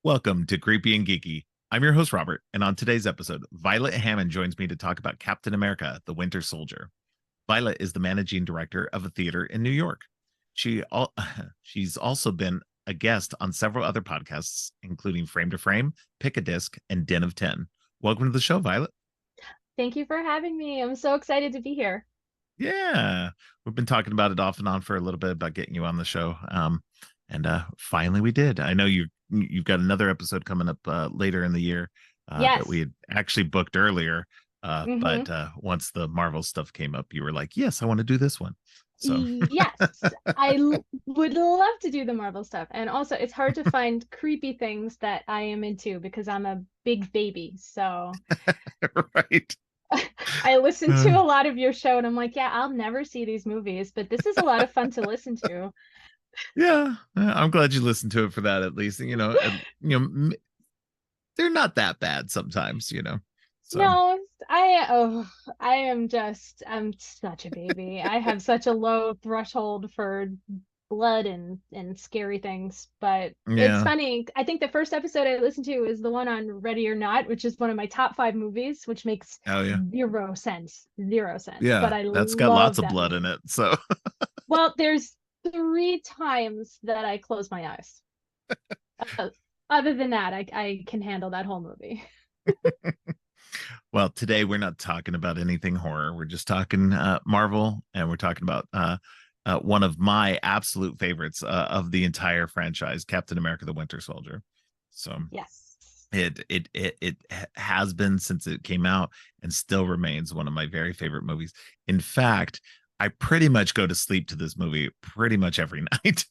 Welcome to Creepy and Geeky. I'm your host, Robert, and on today's episode, Violet Hammond joins me to talk about Captain America, the Winter Soldier. Violet is the managing director of a theater in New York. She al- she's also been a guest on several other podcasts, including Frame to Frame, Pick a Disc, and Den of 10. Welcome to the show, Violet. Thank you for having me. I'm so excited to be here. Yeah, we've been talking about it off and on for a little bit about getting you on the show. And finally we did. I know you've got another episode coming up later in the year that we Yes. had actually booked earlier. hmm But once the Marvel stuff came up, you were like, "Yes, I want to do this one." So Yes, would love to do the Marvel stuff. And also, it's hard to find creepy things that I am into because I'm a big baby. So right. I listen to Uh, a lot of your show and I'm like, yeah, I'll never see these movies, but this is a lot of fun to listen to. yeah, I'm glad you listened to it for that at least. They're not that bad sometimes, So No, I'm such a baby. I have such a low threshold for blood and scary things. But it's yeah. funny. I think the first episode I listened to is the one on Ready or Not, which is one of my top five movies, which makes Oh yeah. zero sense. Zero sense. But Yeah, I that's got lots love of that blood in movie. it. So Well, there's three times that I close my eyes. Uh, Other than that, I can handle that whole movie. well, today we're not talking about anything horror. We're just talking Marvel, and we're talking about one of my absolute favorites of the entire franchise, Captain America: The Winter Soldier. So Yes. it has been since it came out, and still remains one of my very favorite movies. In fact, I pretty much go to sleep to this movie pretty much every night.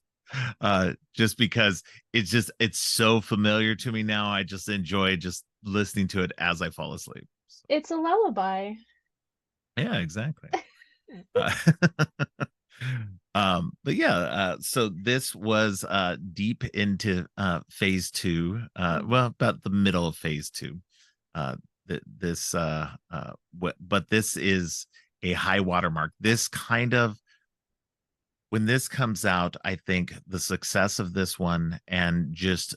Just because it's so familiar to me now. I just enjoy just listening to it as I fall asleep. So, It's a lullaby. yeah, exactly. Uh, but yeah, so this was deep into phase two, Mhm. well, about the middle of phase two. This but this is a high watermark. This kind of when this comes out, I think the success of this one and just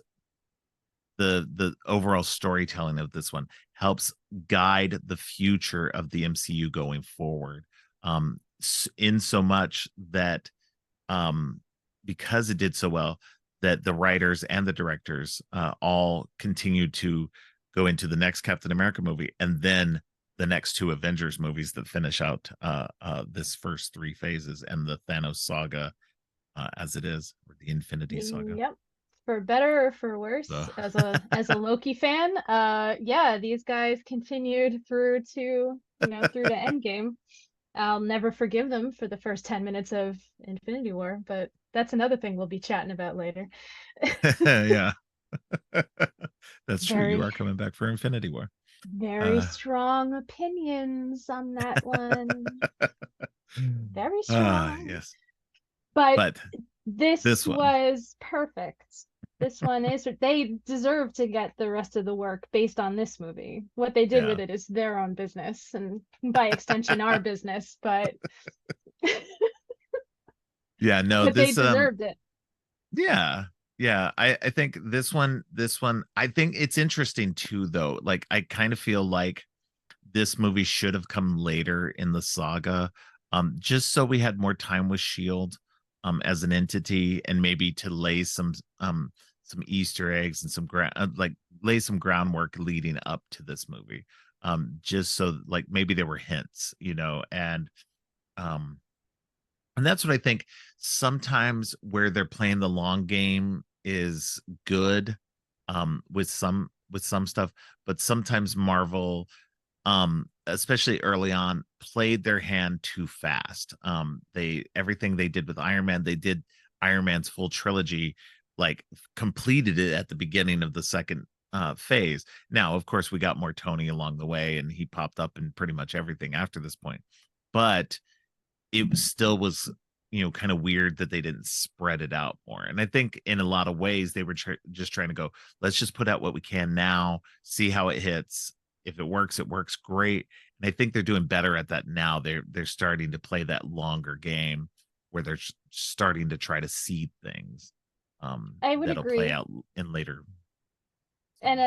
the overall storytelling of this one helps guide the future of the MCU going forward. In so much that um, because it did so well, that the writers and the directors all continued to go into the next Captain America movie and then the next two Avengers movies that finish out this first three phases and the Thanos saga as it is, or the Infinity Saga. Yep. For better or for So, worse, as a Loki fan, yeah, these guys continued through to Endgame. I'll never forgive them for the first 10 minutes of Infinity War, but that's another thing we'll be chatting about later. yeah, that's true. You Very, are coming back for Infinity War. very Uh, strong opinions on that one. Very strong. yes, But but this this one, was perfect. They deserve to get the rest of the work based on this movie. What they did yeah. with it is their own business and by extension our business, but Yeah, no, but they this deserved it. yeah, yeah. I think this one I think it's interesting too though. Like I kind of feel like this movie should have come later in the saga, just so we had more time with Shield as an entity, and maybe to lay some Easter eggs and like lay some groundwork leading up to this movie. Just so like maybe there were hints, um and that's what I think sometimes where they're playing the long game is good with some stuff, but sometimes Marvel especially early on played their hand too fast. They everything they did with Iron Man, they did Iron Man's full trilogy, like completed it at the beginning of the second phase. Now, of course, we got more Tony along the way and he popped up in pretty much everything after this point. But it still was kind of weird that they didn't spread it out more. And I think in a lot of ways they were just trying to go, let's just put out what we can now, see how it hits. If it works great. And I think they're doing better at that now. They're starting to play that longer game where they're starting to try to seed things I would that'll play agree. out in later. and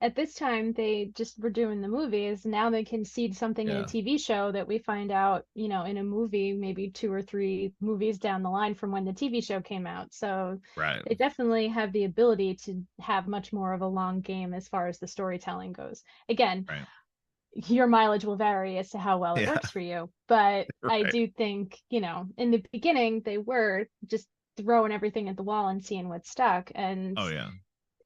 at this time they just were doing the movies. Now they can seed something in a Yeah, TV show that we find out, in a movie, maybe two or three movies down the line from when the TV show came out. So right, they definitely have the ability to have much more of a long game as far as the storytelling goes. Again, right. your mileage will vary as to how well it Yeah, works for you, but I right. do think, in the beginning they were just throwing everything at the wall and seeing what stuck. And Oh yeah.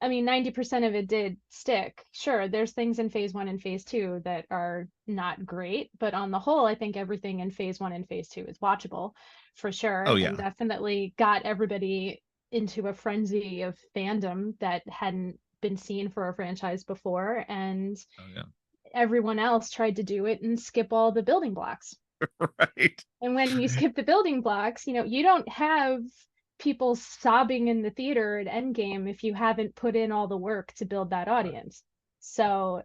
I mean, 90% of it did stick. Sure, there's things in phase one and phase two that are not great, but on the whole, I think everything in phase one and phase two is watchable for sure, Oh and yeah. definitely got everybody into a frenzy of fandom that hadn't been seen for a franchise before. And Oh yeah. everyone else tried to do it and skip all the building blocks. Right. And when you skip the building blocks, you don't have people sobbing in the theater at Endgame if you haven't put in all the work to build that Right. audience. So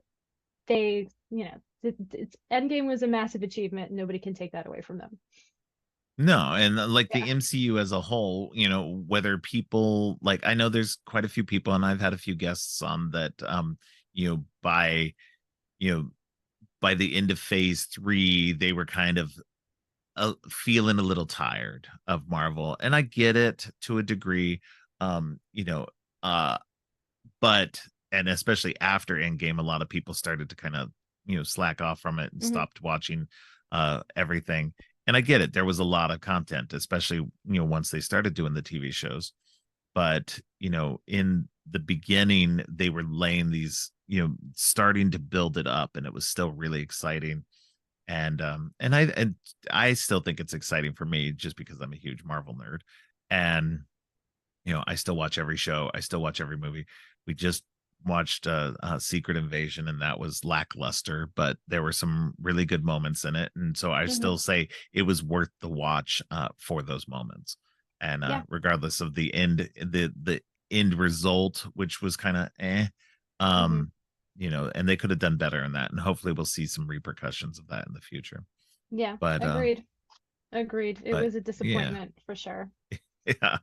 they, Endgame was a massive achievement. And nobody can take that away from them. No, and like Yeah. the MCU as a whole, whether people like, I know there's quite a few people, and I've had a few guests on that, you know, by you know, by the end of phase three, they were kind of feeling a little tired of Marvel, and I get it to a degree. Um, you know, uh, but and especially after Endgame, a lot of people started to kind of slack off from it and Hmm. stopped watching everything. And I get it. There was a lot of content, especially once they started doing the TV shows. But in the beginning, they were laying these, starting to build it up, and it was still really exciting. And I still think it's exciting for me just because I'm a huge Marvel nerd. And I still watch every show. I still watch every movie. We just watched Secret Invasion, and that was lackluster, but there were some really good moments in it. And so I Hmm. still say it was worth the watch for those moments. And Yeah. regardless of the end result, which was kind of Hmm. um, and they could have done better in that. And hopefully we'll see some repercussions of that in the future. Yeah. But Agreed. Agreed. It but was a yeah, disappointment for sure. yeah.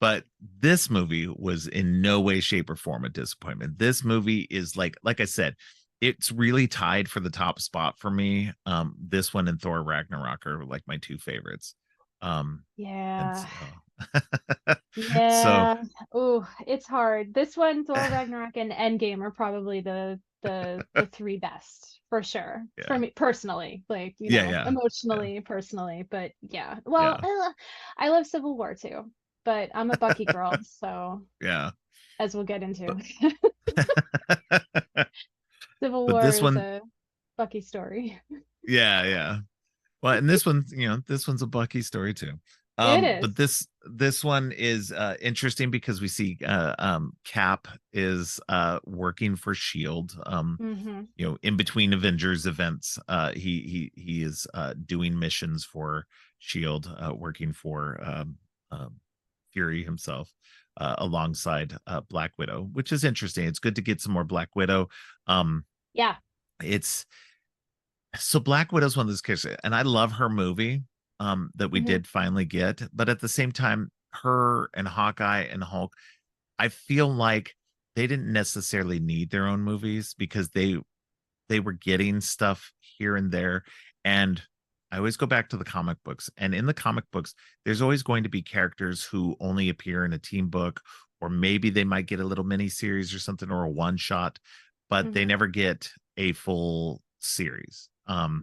But this movie was in no way, shape, or form a disappointment. This movie is like I said, it's really tied for the top spot for me. This one and Thor Ragnarok are like my two favorites. And Yeah. so so Yeah. Oh, it's hard. This one, Thor Ragnarok and Endgame are probably the three best for sure. For yeah, me personally, like, yeah, yeah, yeah, emotionally, personally, but yeah. Well, yeah, I love Civil War too, but I'm a Bucky girl, so yeah. as we'll get into. But Civil but War this is one, a Bucky story. yeah, yeah. Well, and this one, this one's a Bucky story too. It But is. this one is interesting because we see Cap is working for Shield. Mm-hmm. In between Avengers events, he is doing missions for Shield, working for Fury himself. Alongside Black Widow, which is interesting. It's good to get some more Black Widow. Um, Yeah. it's so Black Widow's one of those characters, and I love her movie that we Mm-hmm. did finally get, but at the same time, her and Hawkeye and Hulk, I feel like they didn't necessarily need their own movies because they were getting stuff here and there. And I always go back to the comic books, and in the comic books, there's always going to be characters who only appear in a team book, or maybe they might get a little mini series or something, or a one shot, but they Mm-hmm. never get a full series.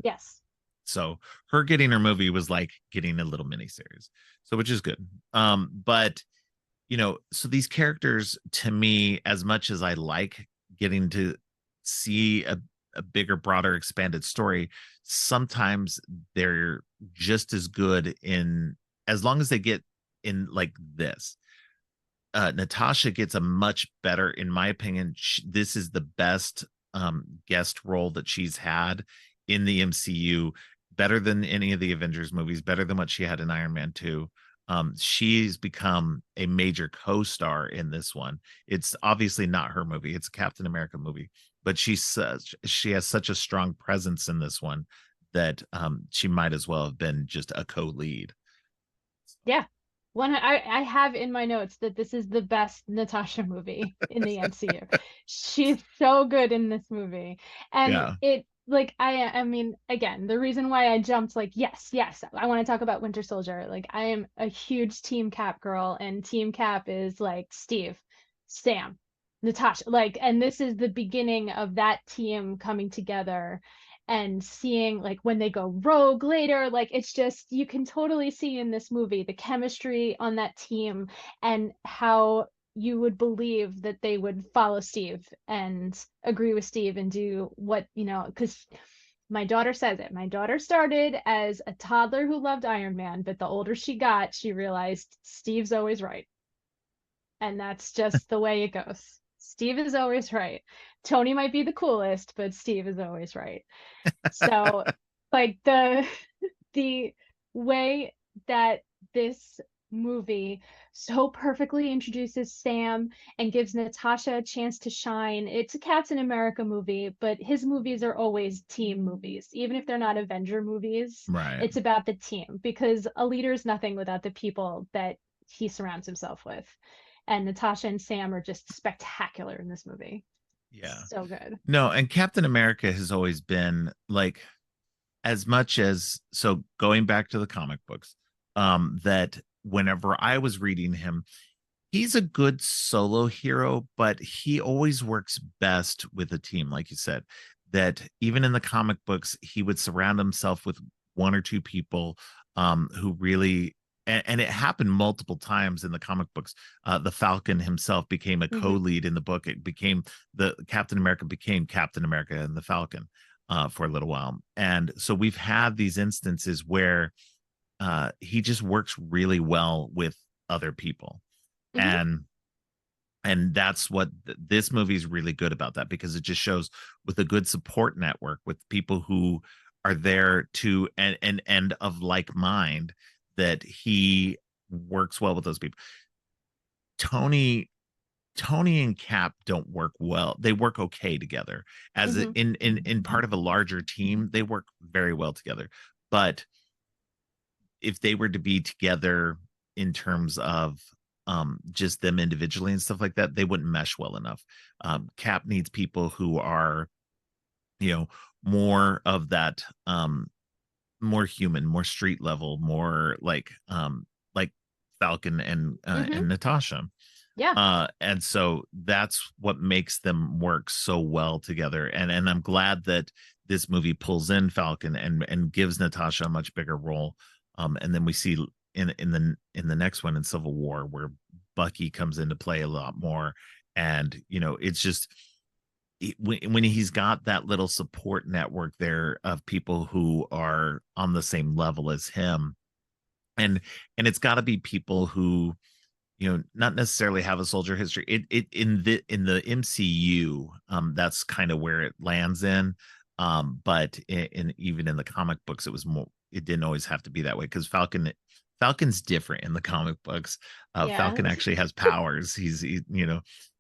Yes. So her getting her movie was like getting a little mini series, so which is good. But so these characters, to me, as much as I like getting to see a bigger, broader, expanded story, sometimes they're just as good in, as long as they get in like this. Natasha gets a much better, in my opinion. This is the best guest role that she's had in the MCU, better than any of the Avengers movies, better than what she had in Iron Man 2. She's become a major co-star in this one. It's obviously not her movie; it's a Captain America movie, but she has such a strong presence in this one that she might as well have been just a co-lead. Yeah. I have in my notes that this is the best Natasha movie in the MCU. She's so good in this movie. And Yeah. it like I mean again, the reason why I jumped like yes, yes, I want to talk about Winter Soldier. Like I am a huge Team Cap girl and Team Cap is like Steve, Sam, Natasha. Like and this is the beginning of that team coming together and seeing like when they go rogue later, like it's just you can totally see in this movie the chemistry on that team and how you would believe that they would follow Steve and agree with Steve and do what, because my daughter says it. My daughter started as a toddler who loved Iron Man, but the older she got, she realized Steve's always right. And that's just the way it goes. Steve is always right. Tony might be the coolest, but Steve is always right. So, like the way that this movie so perfectly introduces Sam and gives Natasha a chance to shine. It's a Captain America movie, but his movies are always team movies. Even if they're not Avenger movies, Right. it's about the team because a leader is nothing without the people that he surrounds himself with. And Natasha and Sam are just spectacular in this movie. Yeah. So good. No, and Captain America has always been like, as much as, so going back to the comic books, that whenever I was reading him, he's a good solo hero, but he always works best with a team, like you said. That even in the comic books, he would surround himself with one or two people who really, and it happened multiple times in the comic books. The Falcon himself became a Hmm. co-lead in the book. It became the Captain America became Captain America and the Falcon for a little while. And so we've had these instances where he just works really well with other people. Hmm. And that's what this movie is really good about, that because it just shows with a good support network with people who are there to and of like mind, that he works well with those people. Tony and Cap don't work well. They work okay together. As Hmm. in part of a larger team, they work very well together. But if they were to be together in terms of just them individually and stuff like that, they wouldn't mesh well enough. Cap needs people who are, you know, more of that, more human, more street level, more like Falcon Hmm. and Natasha. Yeah. And so that's what makes them work so well together. And I'm glad that this movie pulls in Falcon and gives Natasha a much bigger role. And then we see in the next one in Civil War where Bucky comes into play a lot more. And it's just when he's got that little support network there of people who are on the same level as him, and it's got to be people who not necessarily have a soldier history. It in the MCU, that's kind of where it lands in. But even in the comic books, it was more. It didn't always have to be that way because Falcon's different in the comic books. Yeah. Falcon actually has powers. He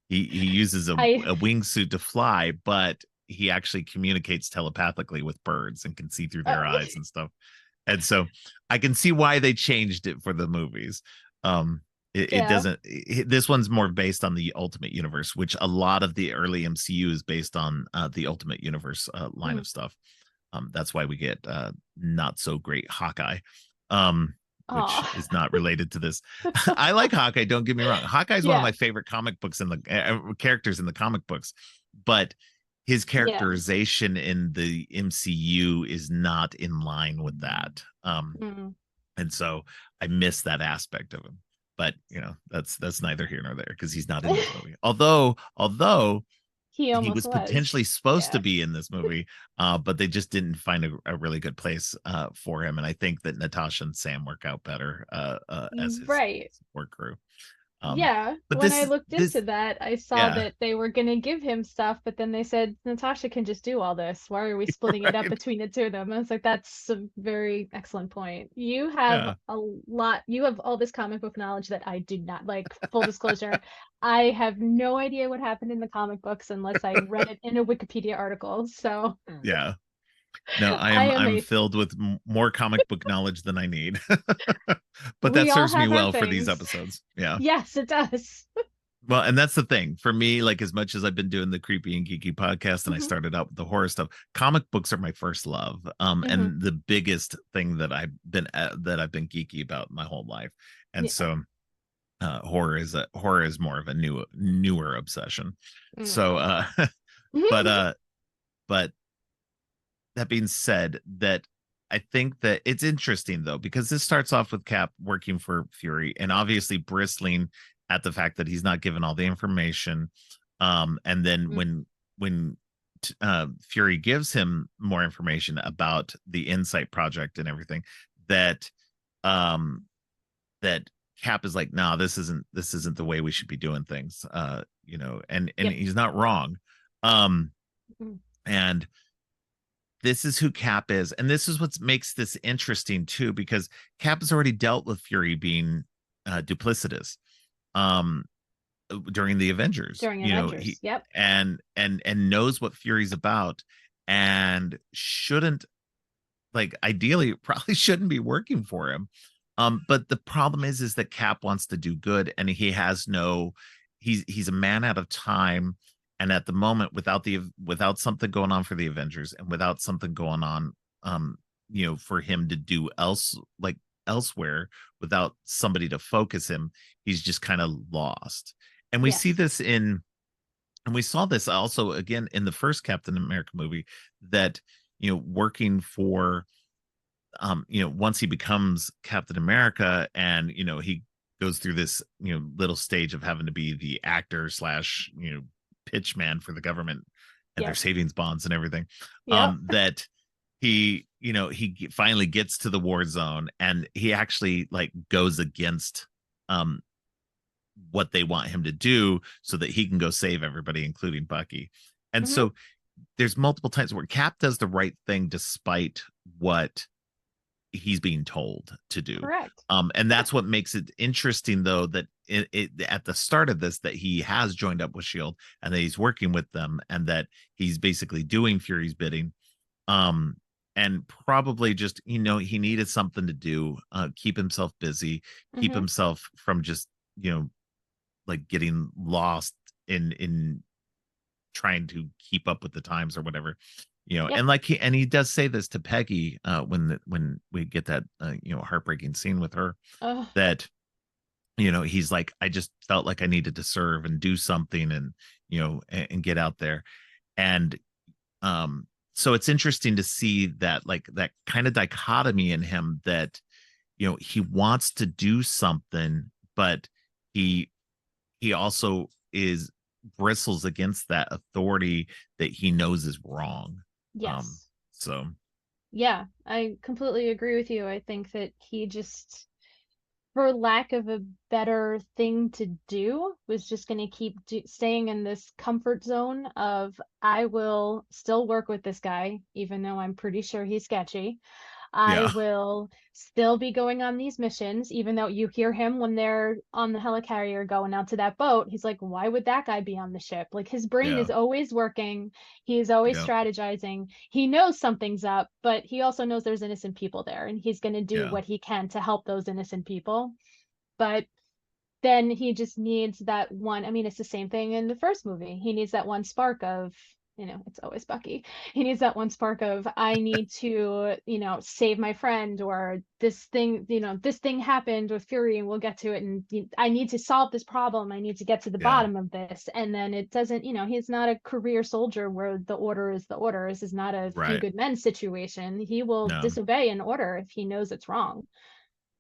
uses a I wingsuit to fly, but he actually communicates telepathically with birds and can see through their eyes and stuff. And so I can see why they changed it for the movies. It yeah. doesn't. This one's more based on the Ultimate Universe, which a lot of the early MCU is based on the Ultimate Universe line Mm. of stuff. That's why we get not so great Hawkeye, which Oh. is not related to this. I like Hawkeye. Don't get me wrong. Hawkeye is one of Yeah. my favorite comic books in the characters in the comic books, but his Yeah. characterization in the MCU is not in line with that. Mm. And so I miss that aspect of him. But that's neither here nor there because he's not in this movie. Although He he almost was potentially was. supposed to Yeah. be in this movie, but they just didn't find a really good place for him. And I think that Natasha and Sam work out better as his Right. support crew. Yeah, But when I looked this into that, I saw yeah, that they were gonna give him stuff, but then they said Natasha can just do all this. Why are we splitting it up right, between the two of them? I was like, that's a very excellent point. You have yeah. you have all this comic book knowledge that I do not. Like, full disclosure, I have no idea what happened in the comic books unless I read it in a Wikipedia article. So, Yeah. No, I am I'm a filled with more comic book knowledge than I need. But that we all serves me have our well for these things. episodes. Yeah. Yes, it does. Well, and that's the thing for me. Like, as much as I've been doing the creepy and geeky podcast, and I Hmm. started out with the horror stuff, comic books are my first love, Hmm. and the biggest thing that I've been geeky about my whole life. And Yeah. so, horror is more of a newer obsession. So, Mm. but but that being said, that I think that it's interesting though, because this starts off with Cap working for Fury and obviously bristling at the fact that he's not given all the information. And then when Fury gives him more information about the Insight project and everything, that um that Cap is like, nah, this isn't the way we should be doing things. And Yep. he's not wrong. Um Mm. and this is who Cap is. And this is what makes this interesting too, because Cap has already dealt with Fury being duplicitous um during the Avengers. During You know, Avengers. he Yep. and knows what Fury's about and shouldn't, like, ideally probably shouldn't be working for him. But the problem is that Cap wants to do good and he has no, he's a man out of time. And at the moment, without something going on for the Avengers and without something going on, um, for him to do elsewhere, without somebody to focus him, he's just kind of lost. And we see Yes. this in, and we saw this also again in the first Captain America movie, that working for once he becomes Captain America, and he goes through this little stage of having to be the actor slash pitch man for the government and their Yep. savings bonds and everything, Yep. that he finally gets to the war zone, and he actually like goes against um what they want him to do so that he can go save everybody, including Bucky. And Hmm. so there's multiple times where Cap does the right thing despite what he's being told to do. Correct. And Yeah. that's what makes it interesting, though, that at the start of this, that he has joined up with Shield and that he's working with them, and that he's basically doing Fury's bidding. Um, and probably just he needed something to do, keep himself busy, keep Hmm. himself from just like getting lost in trying to keep up with the times or whatever. Yep. And like he does say this to Peggy, when we get that heartbreaking scene with her, Oh. that he's like, I just felt like I needed to serve and do something, and and get out there. And so it's interesting to see that, like, that kind of dichotomy in him, that he wants to do something, but he he also is bristles against that authority that he knows is wrong. um Yes. so Yeah, I completely agree with you. I think that he just, for lack of a better thing to do, was just going to keep staying in this comfort zone of, I will still work with this guy, even though I'm pretty sure he's sketchy. I yeah, will still be going on these missions, even though you hear him when they're on the helicarrier going out to that boat. He's like, why would that guy be on the ship? Like, his brain yeah, is always working. He's always yeah, strategizing. He knows something's up, but he also knows there's innocent people there, and he's going to do yeah, what he can to help those innocent people. But then he just needs that one. I mean, it's the same thing in the first movie. He needs that one spark of, it's always Bucky. He needs that one spark of, I need to, save my friend, or this thing happened with Fury and we'll get to it. And I need to solve this problem. I need to get to the yeah, bottom of this. And then it doesn't, he's not a career soldier where the order is the order. This is not a few right, good men situation. He will no, disobey an order if he knows it's wrong.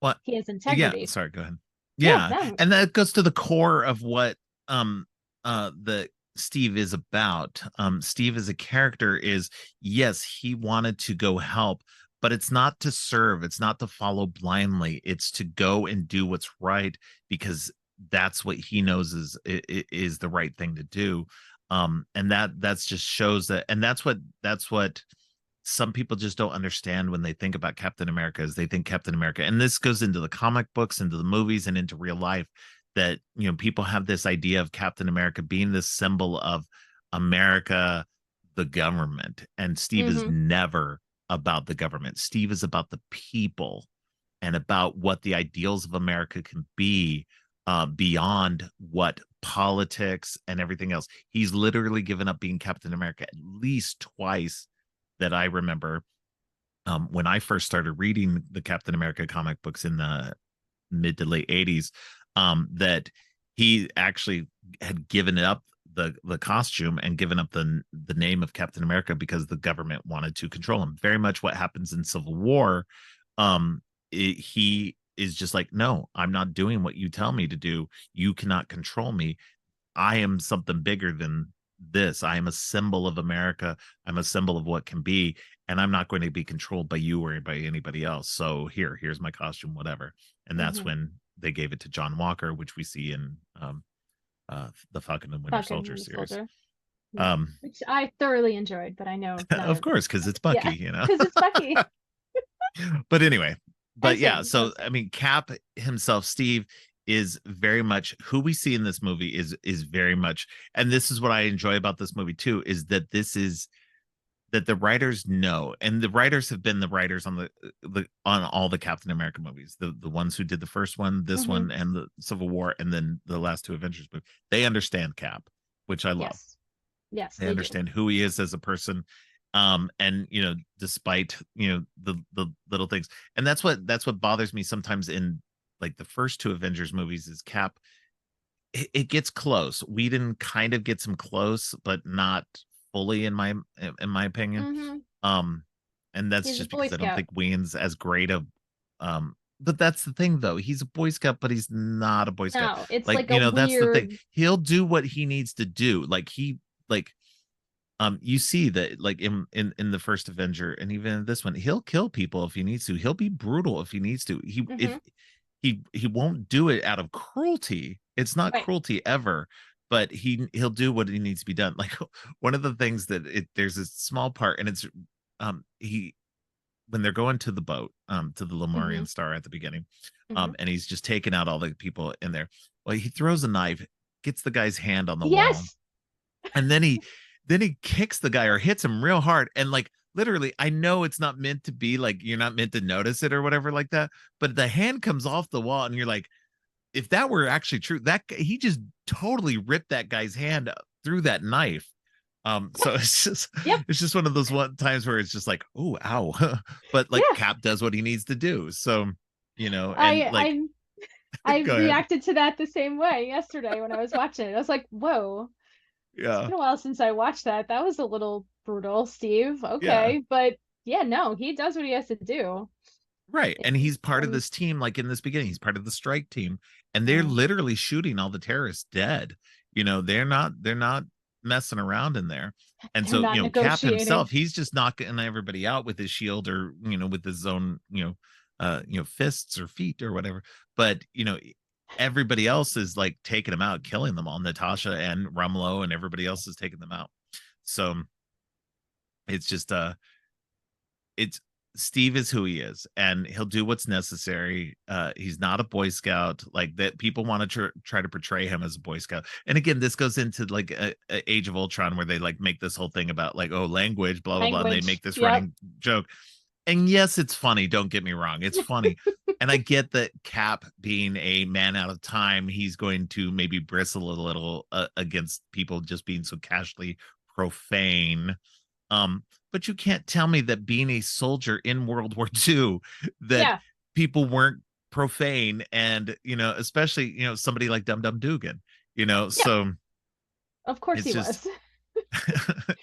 what, He has yeah, integrity. sorry, go ahead. Yeah, Yeah, no. and that goes to the core of what the Steve is about. Steve as a character is, yes, he wanted to go help, but it's not to serve, it's not to follow blindly, it's to go and do what's right, because that's what he knows is the right thing to do. And that's just shows that, and that's what some people just don't understand when they think about Captain America, is they think Captain America, and this goes into the comic books, into the movies, and into real life, that people have this idea of Captain America being this symbol of America, the government, and Steve is Hmm. about the government. Steve is about the people and about what the ideals of America can be, beyond what politics and everything else. He's literally given up being Captain America at least twice that I remember. When I first started reading the Captain America comic books in the mid to late 80s, that he actually had given up the costume and given up the name of Captain America because the government wanted to control him. Very much what happens in Civil War. He is just like, no, I'm not doing what you tell me to do. You cannot control me. I am something bigger than this. I am a symbol of America. I'm a symbol of what can be, and I'm not going to be controlled by you or by anybody else. So here's my costume, whatever. And that's Mm-hmm. when they gave it to John Walker, which we see in the Falcon and Winter Falcon Soldier and the series. Soldier. Yeah. Um, Which I thoroughly enjoyed, but I know not of course, everybody because does. it's Bucky, Yeah, you know. because it's Bucky. But anyway, but And yeah, Sam so also. I mean, Cap himself, Steve, is very much who we see in this movie is very much, and this is what I enjoy about this movie too, is that this is that the writers know, and the writers have been the writers on the on all the Captain America movies, the ones who did the first one, this Mm-hmm. one, and the Civil War, and then the last two Avengers movies. They understand Cap, which I love. Yes. Yes, They they do. understand who he is as a person, and despite the little things, and that's what bothers me sometimes in like the first two Avengers movies is Cap. It gets close. Whedon kind of gets him close, but not fully in my opinion. Mm-hmm. um and that's He's a just Boy because I don't Scout. think Whedon's as great a but that's the thing though, he's a Boy Scout, but he's not a Boy Scout. No, it's Like, like a that's the thing, weird. he'll do what he needs to do. Like you see that, like in the first Avenger, and even in this one, he'll kill people if he needs to. He'll be brutal if he needs to. He if Mm-hmm. he won't do it out of cruelty. It's not Right. cruelty ever, but he'll do what he needs to be done. Like one of the things that there's a small part, and it's he when they're going to the boat, to the Mm-hmm. Lemurian star at the beginning, Mm-hmm. and he's just taking out all the people in there. Well, he throws a knife, gets the guy's hand on the wall, Yes. and then he kicks the guy or hits him real hard, and like literally, I know it's not meant to be like, you're not meant to notice it or whatever like that, but the hand comes off the wall and you're like, if that were actually true, that he just totally ripped that guy's hand through that knife. So Yep. it's just one of those one times where it's just like, oh, ow. But like Yeah. Cap does what he needs to do, so and I like, I I go ahead. reacted to that the same way yesterday when I was watching it. I was like, "Whoa, it's Yeah, been a while since I watched that. That was a little brutal, Steve." yeah. Okay, but yeah, no, he does what he has to do. Right. And he's part of And this team, like in this beginning, he's part of the strike team, and they're mm, literally shooting all the terrorists dead. They're not messing around in there. And they're so, not Cap negotiating. himself, he's just knocking everybody out with his shield, or, with his own, fists or feet or whatever. But, everybody else is like taking them out, killing them all. Natasha and Rumlow and everybody else is taking them out. So it's just it's Steve is who he is, and he'll do what's necessary. He's not a Boy Scout like that. People want to try to portray him as a Boy Scout, and again, this goes into like a Age of Ultron, where they like make this whole thing about like, oh, language, blah blah blah, and they Language. make this Yep. running joke. And yes, it's funny. Don't get me wrong, it's funny, and I get that Cap, being a man out of time, he's going to maybe bristle a little against people just being so casually profane. But you can't tell me that being a soldier in World War II, that Yeah. people weren't profane, and especially somebody like Dum Dum Dugan. Yeah. So Of course it's he just was.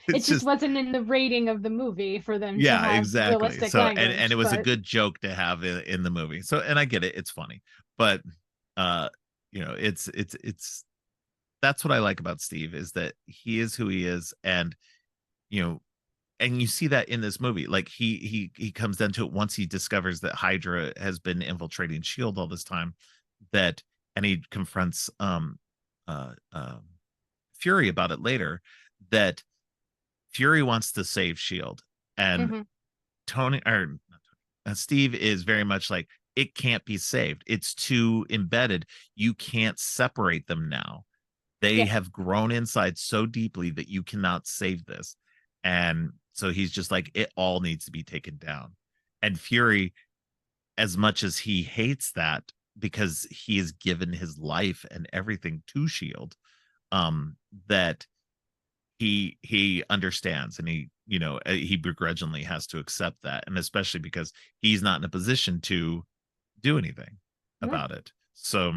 It it's just just wasn't in the rating of the movie for them to yeah, have exactly. realistic So and it language, was a but good joke to have in the movie. So, and I get it, it's funny, but uh it's that's what I like about Steve, is that he is who he is, you know and you see that in this movie. Like he comes down to it once he discovers that Hydra has been infiltrating Shield all this time, that and he confronts uh, uh Fury about it later, that Fury wants to save Shield, and hmm Tony or Steve is very much like, it can't be saved, it's too embedded, you can't separate them now, they yeah. have grown inside so deeply that you cannot save this. And so he's just like, it all needs to be taken down. And Fury, as much as he hates that, because he has given his life and everything to Shield, that he understands, and he begrudgingly has to accept that, and especially because he's not in a position to do anything Mm, about it. So,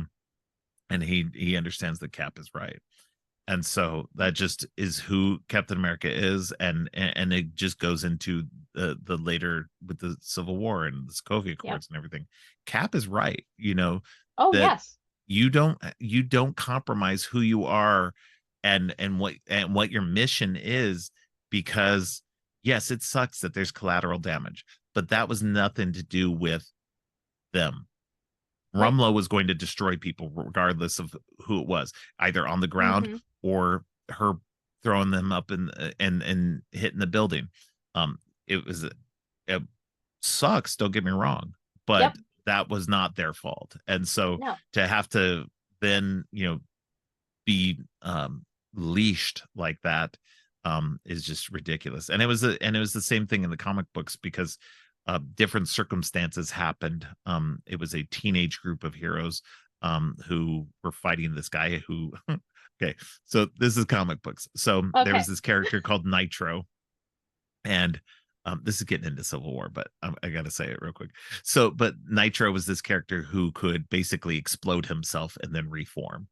and he understands that Cap is right. And so that just is who Captain America is, and it just goes into the later with the Civil War and the Sokovia yep. Accords and everything. Cap is right, Oh, that yes. you don't compromise who you are, and what your mission is, because yes, it sucks that there's collateral damage, but that was nothing to do with them. Right. Rumlow was going to destroy people regardless of who it was, either on the ground Mm-hmm. or her throwing them up and hitting the building. It was it sucks, don't get me wrong, but Yep. that was not their fault. And so No. to have to then, be leashed like that, is just ridiculous. And it was the same thing in the comic books, because different circumstances happened. It was a teenage group of heroes who were fighting this guy who okay, so this is comic books. So there was Okay. this character called Nitro, and this is getting into Civil War, but I gotta say it real quick. So, but Nitro was this character who could basically explode himself and then reform.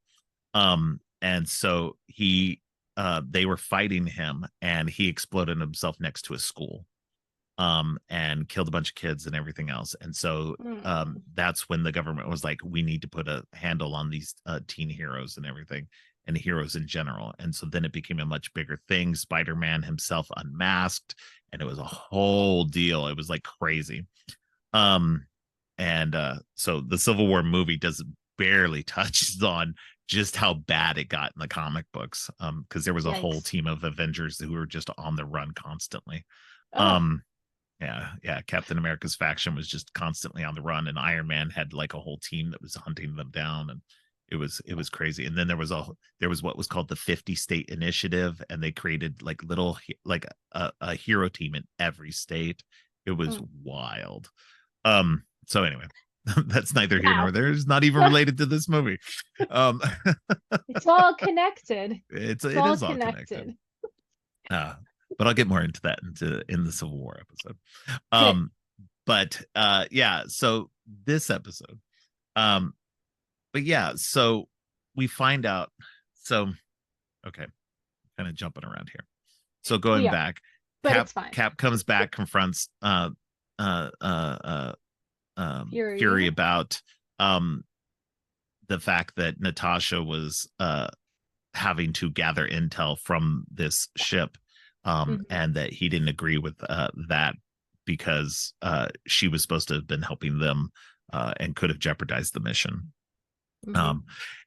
And so they were fighting him, and he exploded himself next to a school, and killed a bunch of kids and everything else. And so Mm. that's when the government was like, we need to put a handle on these teen heroes and everything, and heroes in general. And so then it became a much bigger thing. Spider-Man himself unmasked, and it was a whole deal. It was like crazy. Um, and so the Civil War movie does barely touches on just how bad it got in the comic books, because there was a whole Yikes. team of Avengers who were just on the run constantly. Oh, um yeah, Captain America's faction was just constantly on the run, and Iron Man had like a whole team that was hunting them down, and it was crazy. And then there was what was called the 50 state initiative, and they created like like a hero team in every state. It was mm. wild. So anyway, that's neither here nor Wow. there. It's not even related to this movie. Um It's all connected. it's It's it all is all connected. connected. uh but I'll get more into that in the Civil War episode. Good. um but yeah, so this episode, um but yeah, so we find out. So okay, kind of jumping around here. So We going are, back, but cap it's fine. cap comes back, confronts Fury. Fury about um the fact that Natasha was having to gather intel from this ship, Hmm. and that he didn't agree with that, because she was supposed to have been helping them, and could have jeopardized the mission. Hmm. Um,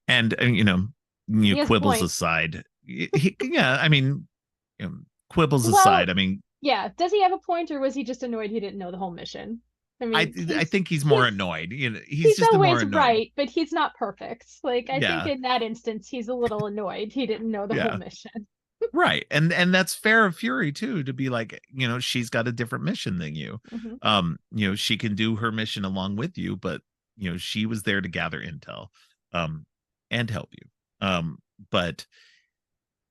and He has a quibbles point. aside, yeah, I mean, you know, quibbles Well, aside, I mean, yeah. Does he have a point, or was he just annoyed he didn't know the whole mission? I I mean, I think he's more annoyed. He's he's just a more always annoyed. right, but he's not perfect. Like I think Yeah, in that instance, he's a little annoyed he didn't know the whole yeah. mission. Right. And that's fair of Fury too, to be like, she's got a different mission than you. Hmm. She can do her mission along with you, but she was there to gather intel, um, and help you. But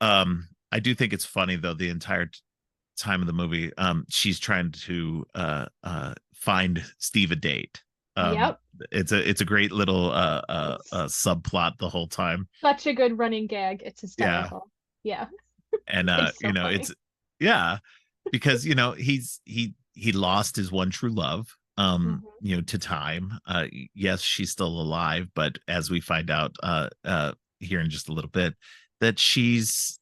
I do think it's funny though, the entire time of the movie, she's trying to find Steve a date. Um, Yep. it's a great little It's subplot the whole time. such a good running gag. It's Yeah. hysterical. Yeah. And It's so it's funny. yeah, because he lost his one true love, Hmm. to time. Yes, she's still alive, but as we find out here in just a little bit, that she's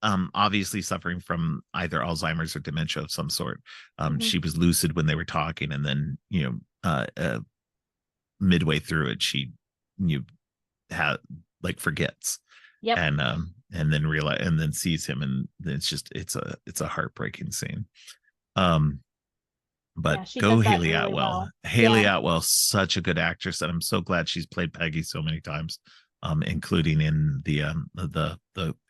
obviously suffering from either Alzheimer's or dementia of some sort. Hmm. She was lucid when they were talking, and then midway through it, she you had like forgets, Yep. and then realize, and then sees him, and it's a heartbreaking scene. um but Yeah, she go does that Haley really Atwell. well. Haley Yeah. Atwell, such a good actress, and I'm so glad she's played Peggy so many times, including in the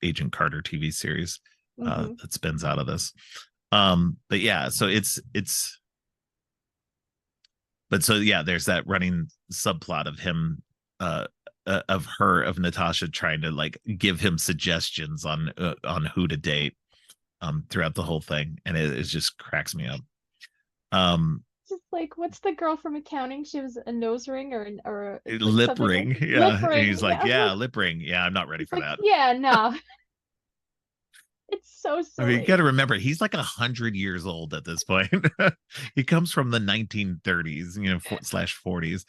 Agent Carter TV series. Hmm. that spins out of this. But yeah, so it's but so yeah, there's that running subplot of him, uh of Natasha trying to like give him suggestions on who to date throughout the whole thing, and it just cracks me up. um Just like, what's the girl from accounting? She was a nose ring or like Lip something like ring, lip yeah, and ring. he's like, Yeah, I'm yeah, like, lip ring, yeah, I'm not ready it's for like, that. yeah, no, it's so I mean, you got to silly. remember he's like 100 years old at this point. He comes from the 1930s, slash 40s.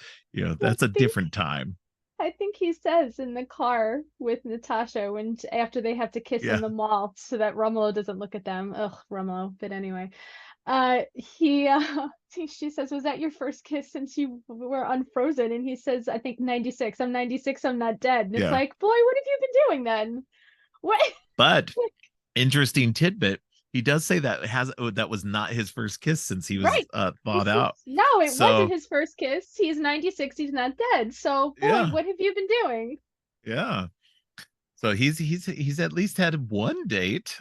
I That's a think different time. I think he says in the car with Natasha when after they have to kiss in Yeah, the mall so that Romulo doesn't look at them. Ugh, Romulo. But anyway, she says, "Was that your first kiss since you were unfrozen?" And he says, "I think 96. I'm 96. I'm not dead." And it's yeah. like, boy, what have you been doing then? What? But interesting tidbit. He does say that was not his first kiss since he was Right. He thawed says, out. no, it wasn't So his first kiss. He's 96. He's not dead. So, boy, yeah, what have you been doing? yeah. So he's at least had one date.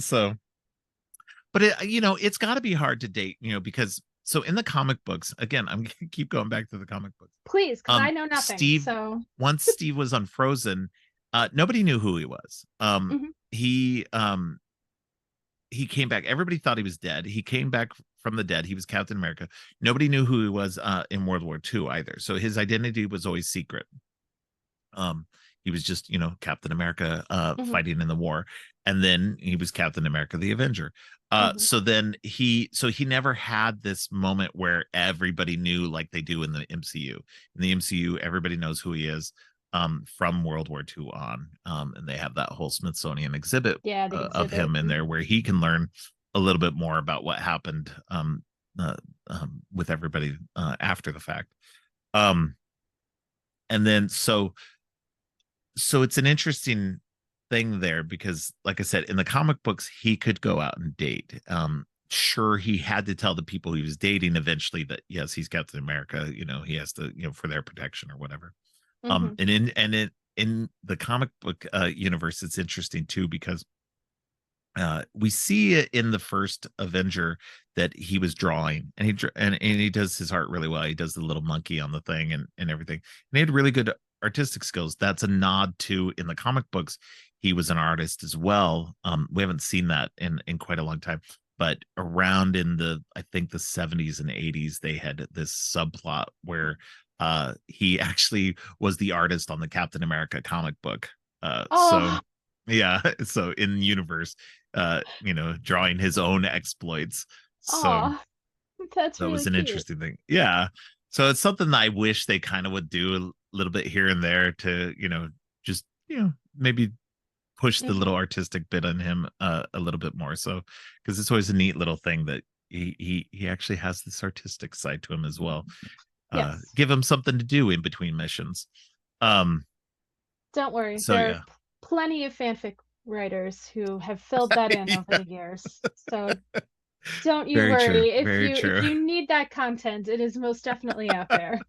So but it's got to be hard to date, because so in the comic books, again, I'm gonna keep going back to the comic books. Please, because I know nothing. Steve, So, once Steve was unfrozen, nobody knew who he was. mhm, He came back. Everybody thought he was dead. He came back from the dead. He was Captain America. Nobody knew who he was in World War II either. So his identity was always secret. Um, he was just, Captain America mhm, fighting in the war, and then he was Captain America, the Avenger. mhm. So he never had this moment where everybody knew like they do in the MCU. In the MCU, everybody knows who he is from World War II on, and they have that whole Smithsonian exhibit Yeah, the of him exhibit. in there Mhm. where he can learn a little bit more about what happened uh, with everybody after the fact. Um, and then so it's an interesting thing there because like I said, in the comic books he could go out and date. Sure, he had to tell the people he was dating eventually that yes, he's Captain America, he has to, for their protection or whatever. Mhm. In the comic book universe, it's interesting too because we see it in the first Avenger that he was drawing, and he does his art really well. He does the little monkey on the thing and everything. And he had really good artistic skills. That's a nod to in the comic books. He was an artist as well. We haven't seen that in quite a long time, but around in the I think the 70s and 80s, they had this subplot where he actually was the artist on the Captain America comic book. So Oh, yeah, so in universe, drawing his own exploits. So oh, that's that was really an cute. interesting thing. Yeah. So it's something that I wish they kind of would do a little bit here and there to, just, maybe push the little Hmm. artistic bit on him a little bit more. So, because it's always a neat little thing that he actually has this artistic side to him as well. Yes. Give him something to do in between missions. Um, Don't worry. so There are yeah. plenty of fanfic writers who have filled that in over Yeah, the years. So don't you very true. worry. If Very you true. need that content, it is most definitely out there.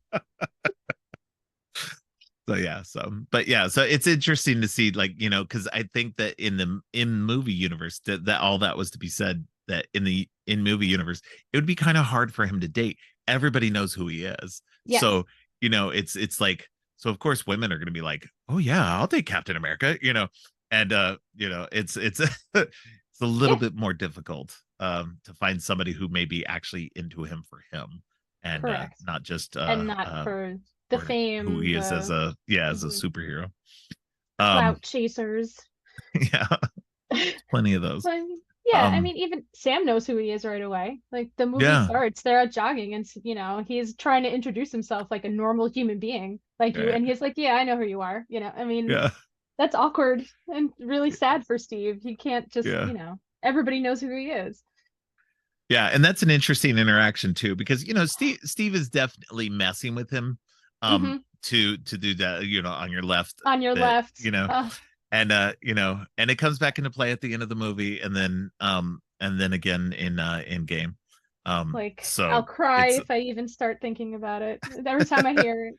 So yeah, but yeah, so it's interesting to see like, because I think that in movie universe that all that was to be said that in movie universe, it would be kind of hard for him to date. Everybody knows who he is. Yes. So, it's like so of course women are gonna be like, oh yeah, I'll date Captain America, and it's it's a little Yeah, bit more difficult to find somebody who may be actually into him for him and correct. not just And not for the or who fame, he is the as a mhm, superhero. Um, clout chasers. yeah, plenty of those. But yeah, I Um, mean, even Sam knows who he is right away. Like the movie yeah, starts, they're out jogging, and he's trying to introduce himself like a normal human being, like you, right, and he's like, "Yeah, I know who you are." I mean, yeah, that's awkward and really sad for Steve. He can't just, yeah, everybody knows who he is. yeah, and that's an interesting interaction too because Steve is definitely messing with him, Hmm. to do that on your left On your that left, and it comes back into play at the end of the movie and then again in game. like I'll So cry it's if I even start thinking about it. Every time I hear it.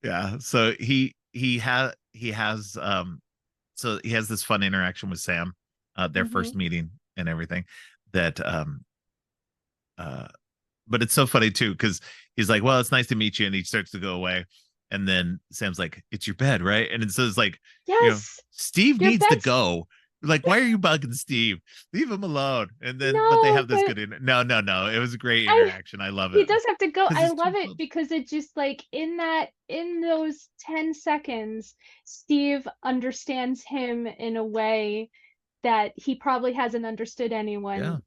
yeah, so he has this fun interaction with Sam their Mm-hmm. first meeting and everything. That uh but it's so funny too, because he's like, well, it's nice to meet you, and he starts to go away, and then Sam's like, it's your bed, right? And it says like, Yes, Steve your needs to bed's go. Like, why are you bugging Steve? Leave him alone. And then but they no, have this but good no, no, no, it was a great I interaction. I love he it does have to go. because I it's love too it close. because it just like in those 10 seconds, Steve understands him in a way that he probably hasn't understood Yeah, anyone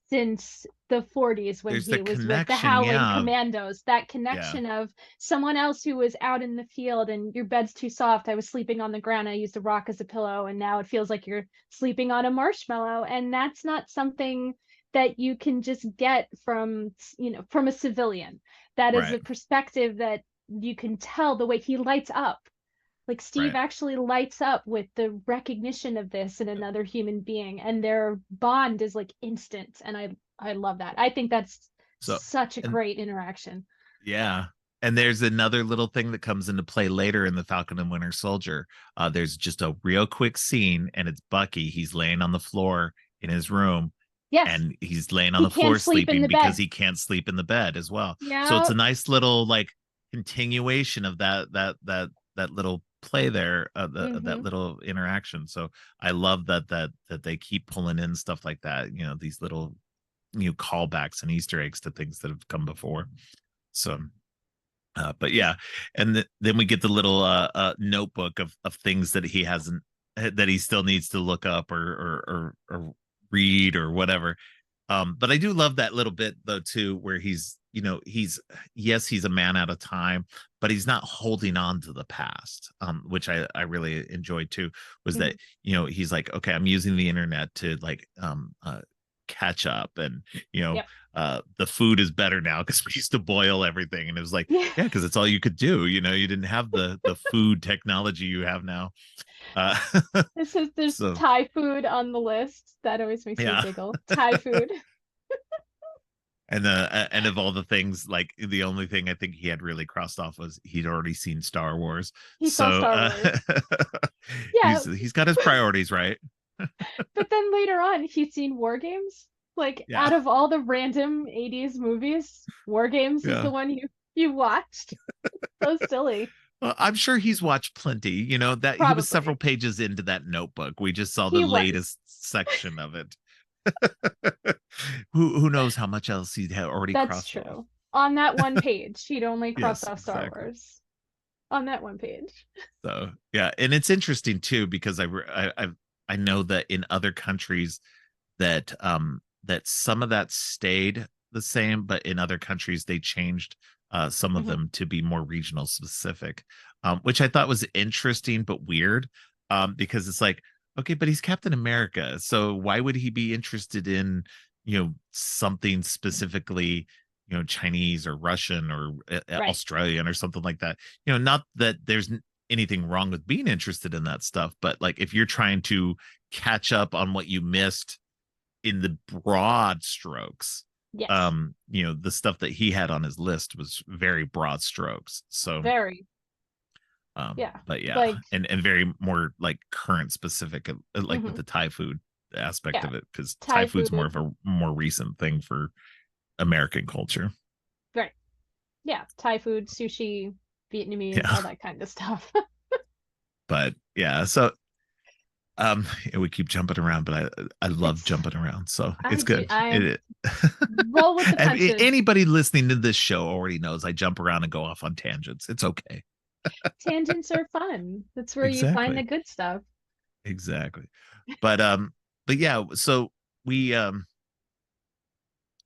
since the 40s when there's the he was with the connection. Howling Yeah, Commandos. That yeah, connection of someone else who was out in the field and your bed's too soft. I was sleeping on the ground. I used a rock as a pillow, and now it feels like you're sleeping on a marshmallow. And that's not something that you can just get from, from a civilian. That is right, a perspective that you can tell the way he lights up. Like Steve right. actually lights up with the recognition of this in another human being, and their bond is like instant. And I love that. I think that's So such a and great interaction. yeah. And there's another little thing that comes into play later in the Falcon and Winter Soldier. There's just a real quick scene, and it's Bucky. He's laying on the floor in his room, Yes, and he's laying on he the can't floor sleep in sleeping the because bed. he can't sleep in the bed as well. So it's Yeah. a nice little like continuation of that little play there, that Mm-hmm. little interaction. So I love that they keep pulling in stuff like that. These little callbacks and Easter eggs to things that have come before. So but yeah, and then we get the little notebook of things that he hasn't that he still needs to look up or read or whatever. But I do love that little bit though too, where he's yes, he's a man out of time, but he's not holding on to the past, which I really enjoyed too. Was Mm-hmm. that he's like, okay, I'm using the internet to like catch up, and you know Yep. the food is better now because we used to boil everything, and it was like, Yeah. yeah, because it's all you could do. You didn't have the food technology you have now. uh It says there's so Thai food on the list. That always makes me yeah. giggle. Thai food. And of all the things, like the only thing I think he had really crossed off was he'd already seen Star Wars. He saw So Star Wars. he's Yeah, he's got his priorities right. but then later on, he's seen War Games. Like Yeah, out of all the random 80s movies, War Games is yeah. the one you watched. So silly. Well, I'm sure he's watched plenty. That he was several Probably. pages into that notebook. We just saw the He was. latest section of it. Who knows how much else he had already That's crossed off. true. On that one page, he'd only crossed Yes, off Star exactly. Wars. On that one page. So yeah, and it's interesting too because I know that in other countries that some of that stayed the same, but in other countries they changed some of Hmm. them to be more regional specific, which I thought was interesting but weird, because it's like, okay, but he's Captain America, so why would he be interested in something specifically, Chinese or Russian or Right. Australian or something like that? Not that there's anything wrong with being interested in that stuff, but like if you're trying to catch up on what you missed in the broad strokes, Yes. the stuff that he had on his list was very broad strokes. So Very. Yeah. but yeah, Like, and very more like current specific, like with hmm, the Thai food aspect yeah. of it, because Thai Thai food's more of food. a more recent thing for American culture. Right. Yeah. Thai food, sushi, Vietnamese, Yeah. all that kind of stuff. But yeah, so we keep jumping around, but I love It's jumping around, so I it's do. good. I It roll with the punches. anybody listening to this show already knows I jump around and go off on tangents. It's okay. Tangents are fun. That's where you find the Exactly. good stuff. Exactly. But yeah, so we um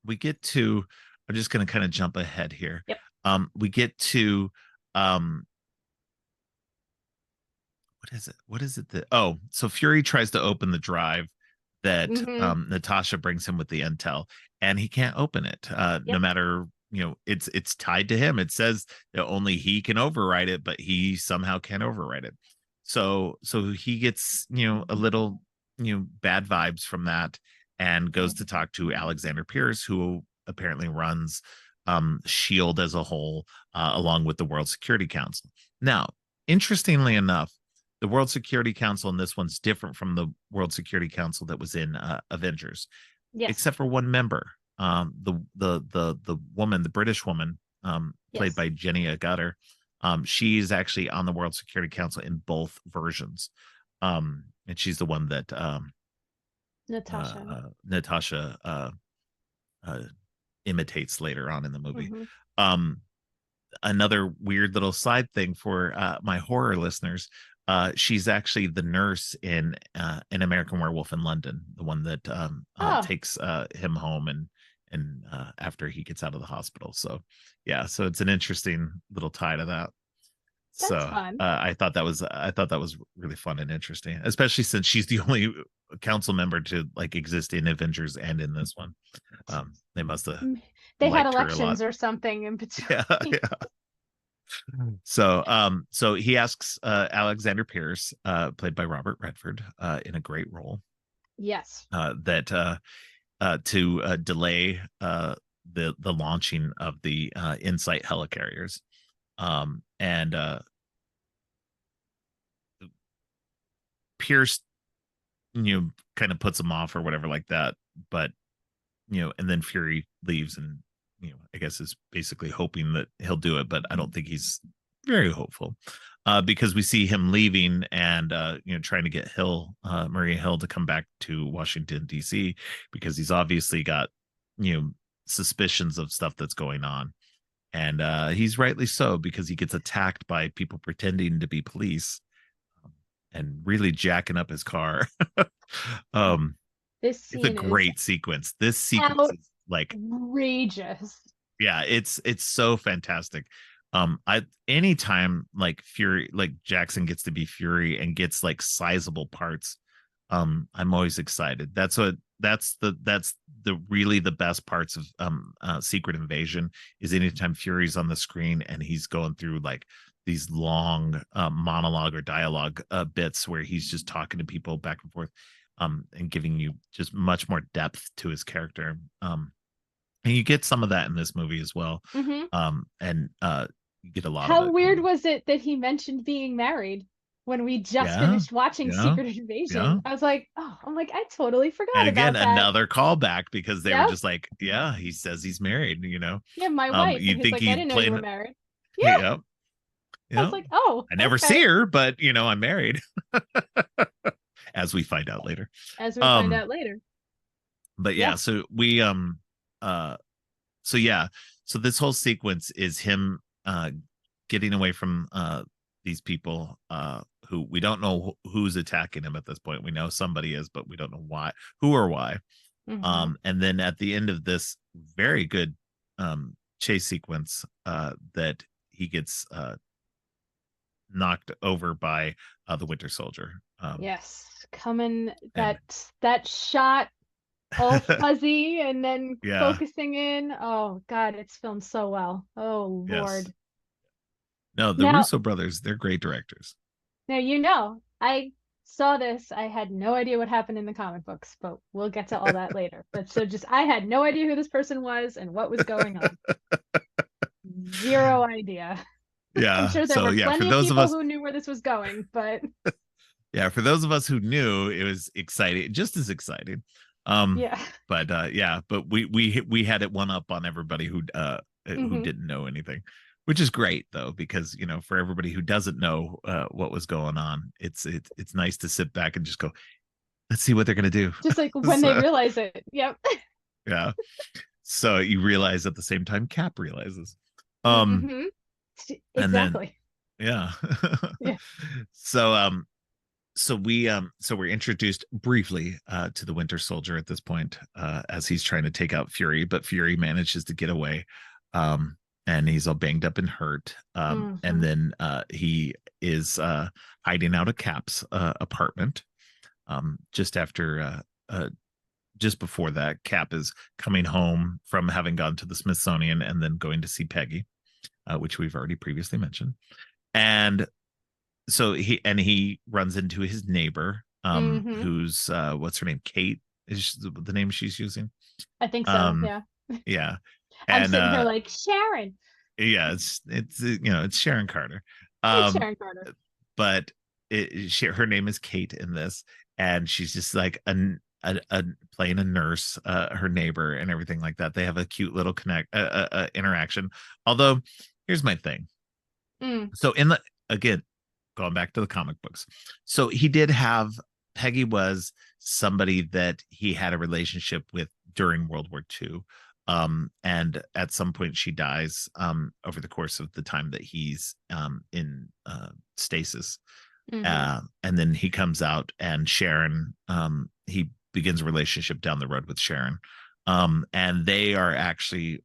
we get to I'm just gonna kind of jump ahead here. Yep. We get to um what is it that so Fury tries to open the drive that Mm-hmm. Natasha brings him with the intel, and he can't open it, no Yep. matter, it's tied to him. It says that only he can override it, but he somehow can't override it. So he gets, a little, bad vibes from that, and goes to talk to Alexander Pierce, who apparently runs Shield as a whole, along with the World Security Council. Now, interestingly enough, the World Security Council in this one's different from the World Security Council that was in Avengers, Yes. except for one member. The woman, the British woman, played Yes. by Jenny Agutter, she's actually on the World Security Council in both versions. And she's the one that Natasha. Natasha uh, imitates later on in the movie. Hmm. Um, Another weird little side thing for my horror listeners. She's actually the nurse in an American Werewolf in London, the one that Oh, takes him home and after he gets out of the hospital. So yeah, so it's an interesting little tie to that. that's So fun. I thought that was really fun and interesting, especially since she's the only council member to like exist in Avengers and in this one. They must have Mm, they had liked her a lot. elections or something in Yeah, between. yeah. So he asks Alexander Pierce, played by Robert Redford, in a great role, Yes. that to delay the launching of the Insight helicarriers, and Pierce, kind of puts him off or whatever like that, but and then Fury leaves and I guess is basically hoping that he'll do it, but I don't think he's very hopeful. Because we see him leaving and trying to get Maria Hill to come back to Washington D.C. because he's obviously got you know suspicions of stuff that's going on, and he's rightly so because he gets attacked by people pretending to be police, and really jacking up his car. Oh, um, this it's a scene is great sequence. This sequence is like, outrageous. yeah, it's so fantastic. I anytime like Fury, like Jackson gets to be Fury and gets like sizable parts, I'm always excited. That's the really the best parts of Secret Invasion is anytime Fury's on the screen and he's going through like these long monologue or dialogue bits where he's just talking to people back and forth, and giving you just much more depth to his character. And you get some of that in this movie as well. Hmm. And you get a lot of How it. weird was it that he mentioned being married when we just Yeah, finished watching yeah, Secret Invasion? yeah. I was like, oh, I'm like, I totally And forgot again, about that. another callback because they were Yep. just like, yeah, he says he's married. Yeah, my wife. And You'd he's think like, I he's didn't know you were playing, married. Yeah. yep, I was yep. like, oh, I never see okay. her, but I'm married, as we find out later. As we find Um, out later. but Yeah. yeah, so we uh so yeah, so this whole sequence is him getting away from these people who we don't know who's attacking him at this point. We know somebody is, but we don't know why, who or why. Hmm. And then at the end of this very good chase sequence, that he gets knocked over by the Winter Soldier. Yes. Coming And that shot all fuzzy and then yeah, focusing in. Oh God, it's filmed so well. Oh yes. Lord. No, the Now, Russo brothers, they're great directors. I saw this. I had no idea what happened in the comic books, but we'll get to all that later. But so just I had no idea who this person was and what was going on. Zero idea. I'm Yeah. sure there So were yeah, for plenty of those of people us, who knew where this was going, but yeah, for those of us who knew, it was exciting, just as exciting. Um, yeah. but yeah, but we had it one up on everybody who Hmm. didn't know anything, which is great though, because for everybody who doesn't know what was going on, it's nice to sit back and just go, let's see what they're gonna do. Just like when they So realize it. Yep. yeah. So you realize at the same time Cap realizes. Um, Hmm. and then Exactly. yeah. Yeah. So so we're introduced briefly to the Winter Soldier at this point, as he's trying to take out Fury, but Fury manages to get away, and he's all banged up and hurt, and Hmm. then he is hiding out of Cap's apartment, just after just before that. Cap is coming home from having gone to the Smithsonian and then going to see Peggy, which we've already previously mentioned. And so he runs into his neighbor, Hmm. who's what's her name, Kate is the name she's using. I think so. um Yeah. yeah. I'm And sitting here like Sharon. yeah, it's Sharon Carter. It's um Sharon Carter. but her name is Kate in this, and she's just like a playing a nurse, her neighbor, and everything like that. They have a cute little interaction. Although, here's my thing. Mm, So in the again, going back to the comic books, so he did have Peggy was somebody that he had a relationship with during World War II. And at some point she dies over the course of the time that he's in stasis. hmm. And then he comes out, and Sharon, he begins a relationship down the road with Sharon. And they are actually,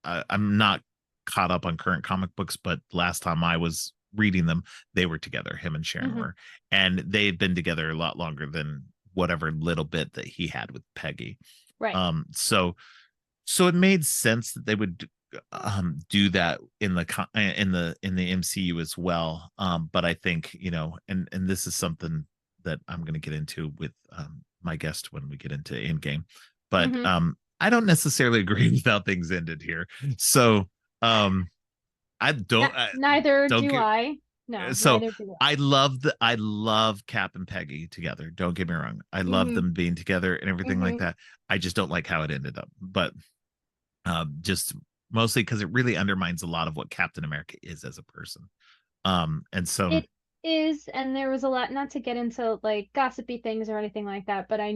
I'm not caught up on current comic books, but last time I was reading them, they were together. Him and Sharon Hmm. were, and they had been together a lot longer than whatever little bit that he had with Peggy. Right. So it made sense that they would do that in the MCU as well. But I think, and this is something that I'm going to get into with my guest when we get into Endgame. But Hmm. I don't necessarily agree with how things ended here. So um, I don't Neither don't do get I. No, so neither do I love Cap and Peggy together. Don't get me wrong. I I. love them being together and everything like Hmm. that. I just don't like how it ended up. But just mostly because it really undermines a lot of what Captain America is as a person. And so, It is, and there was a lot, not to get into like gossipy things or anything like that, but I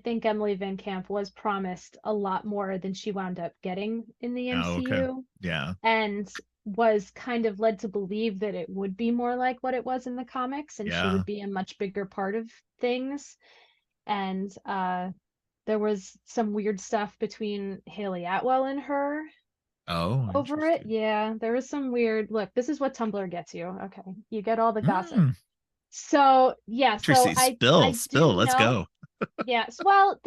think Emily Van Camp was promised a lot more than she wound up getting in the oh, okay, MCU, yeah, and was kind of led to believe that it would be more like what it was in the comics, and she yeah. would be a much bigger part of things. And there was some weird stuff between Haley Atwell and her Oh, over it. interesting. Yeah, there was some weird, look, this is what Tumblr gets you. Okay. You get all the gossip. Hmm. So, yeah, so Interesting. I Spill. do Let's know. go. Yes. Well,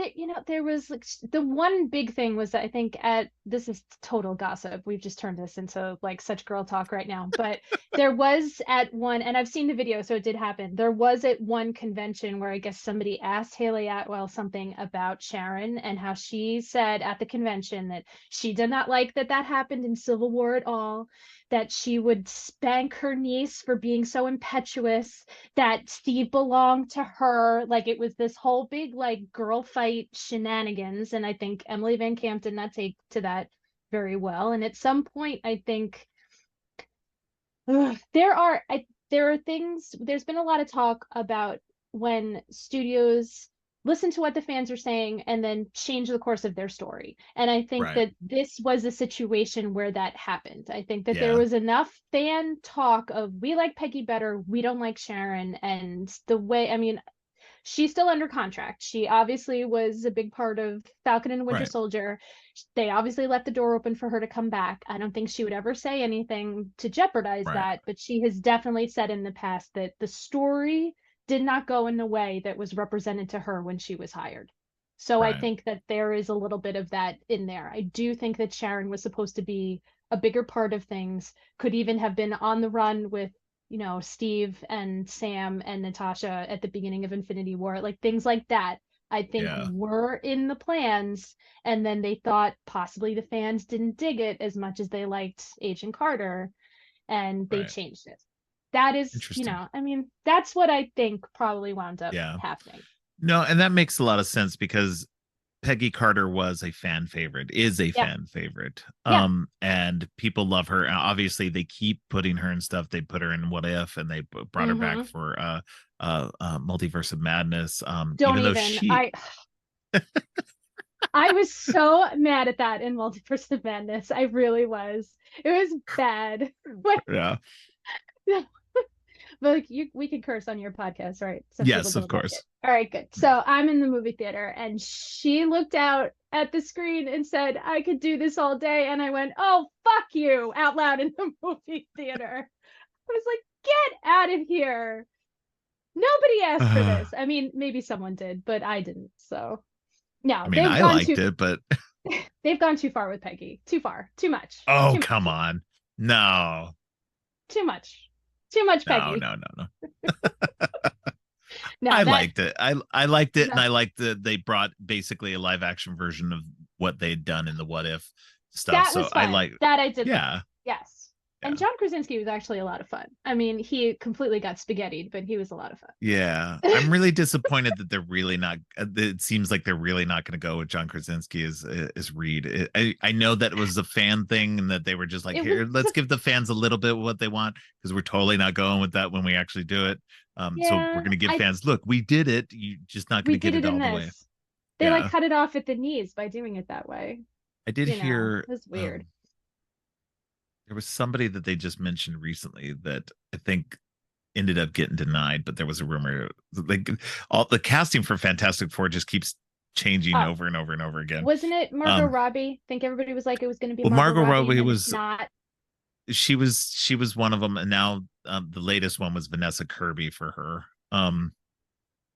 there was like the one big thing was that I think at this is total gossip. We've just turned this into like such girl talk right now. But there was at one, and I've seen the video, so it did happen. There was at one convention where I guess somebody asked Haley Atwell something about Sharon and how she said at the convention that she did not like that that happened in Civil War at all, that she would spank her niece for being so impetuous, that Steve belonged to her. Like it was this whole big like girl fight shenanigans. And I think Emily Van Camp did not take to that very well. And at some point, I think there are things. There's been a lot of talk about when studios listen to what the fans are saying and then change the course of their story. And I think Right. that this was a situation where that happened. I think that there Yeah. was enough fan talk of we like Peggy better, we don't like Sharon, and the way, I mean, she's still under contract. She obviously was a big part of Falcon and Winter Right. Soldier. They obviously left the door open for her to come back. I don't think she would ever say anything to jeopardize Right. that, but she has definitely said in the past that the story did not go in the way that was represented to her when she was hired. So I Right. think that there is a little bit of that in there. I do think that Sharon was supposed to be a bigger part of things, could even have been on the run with Steve and Sam and Natasha at the beginning of Infinity War, like things like that, I think Yeah. were in the plans. And then they thought possibly the fans didn't dig it as much as they liked Agent Carter, and they Right. changed it. That is, Interesting. I mean, that's what I think probably wound up Yeah. happening. No, and that makes a lot of sense because Peggy Carter was a fan favorite, is a Yeah. fan favorite. Yeah. And people love her. And obviously, they keep putting her in stuff. They put her in What If, and they brought her back Mm-hmm. for Multiverse of Madness. Don't Even though even. she, I was so mad at that in Multiverse of Madness. I really was. It was bad. But yeah, but like we can curse on your podcast, right? Some people yes, of don't like it. course. All right, good. So I'm in the movie theater and she looked out at the screen and said, I could do this all day. And I went, oh, fuck you, out loud in the movie theater. I was like, get out of here. Nobody asked for I this. I mean, maybe someone did, but I didn't. So no, mean, I liked it, but they've gone too far with Peggy. Too far. Too much. oh, Too come much. on. No, Too much. Too much no, Peggy. no, no, no. No, I that liked it. I liked it, and no, I liked that they brought basically a live action version of what they'd done in the What If stuff. that So was I fun. like, That I did like. yeah, Yes. And Yeah. John Krasinski was actually a lot of fun. I mean, he completely got spaghettied, but he was a lot of Yeah, fun. I'm really disappointed that they're really not. It seems like they're really not going to go with John Krasinski as Reed. I know that it was a fan thing and that they were just like, It was here, let's give the fans a little bit of what they want because we're totally not going with that when we actually do it. So we're yeah, going to give I fans, look, we did it. You just not going we to get did it it in all the way. this. They like Yeah, cut it off at the knees by doing it that way. I did You know, hear. it was weird. There was somebody that they just mentioned recently that I think ended up getting denied, but there was a rumor like all the casting for Fantastic Four just keeps changing Oh, over and over and over again. wasn't it Margot Um, Robbie? I think everybody was like it was going to be well, Margot Margot Robbie, and Robbie then it's was not. she was one of them, and now the latest one was Vanessa Kirby for her.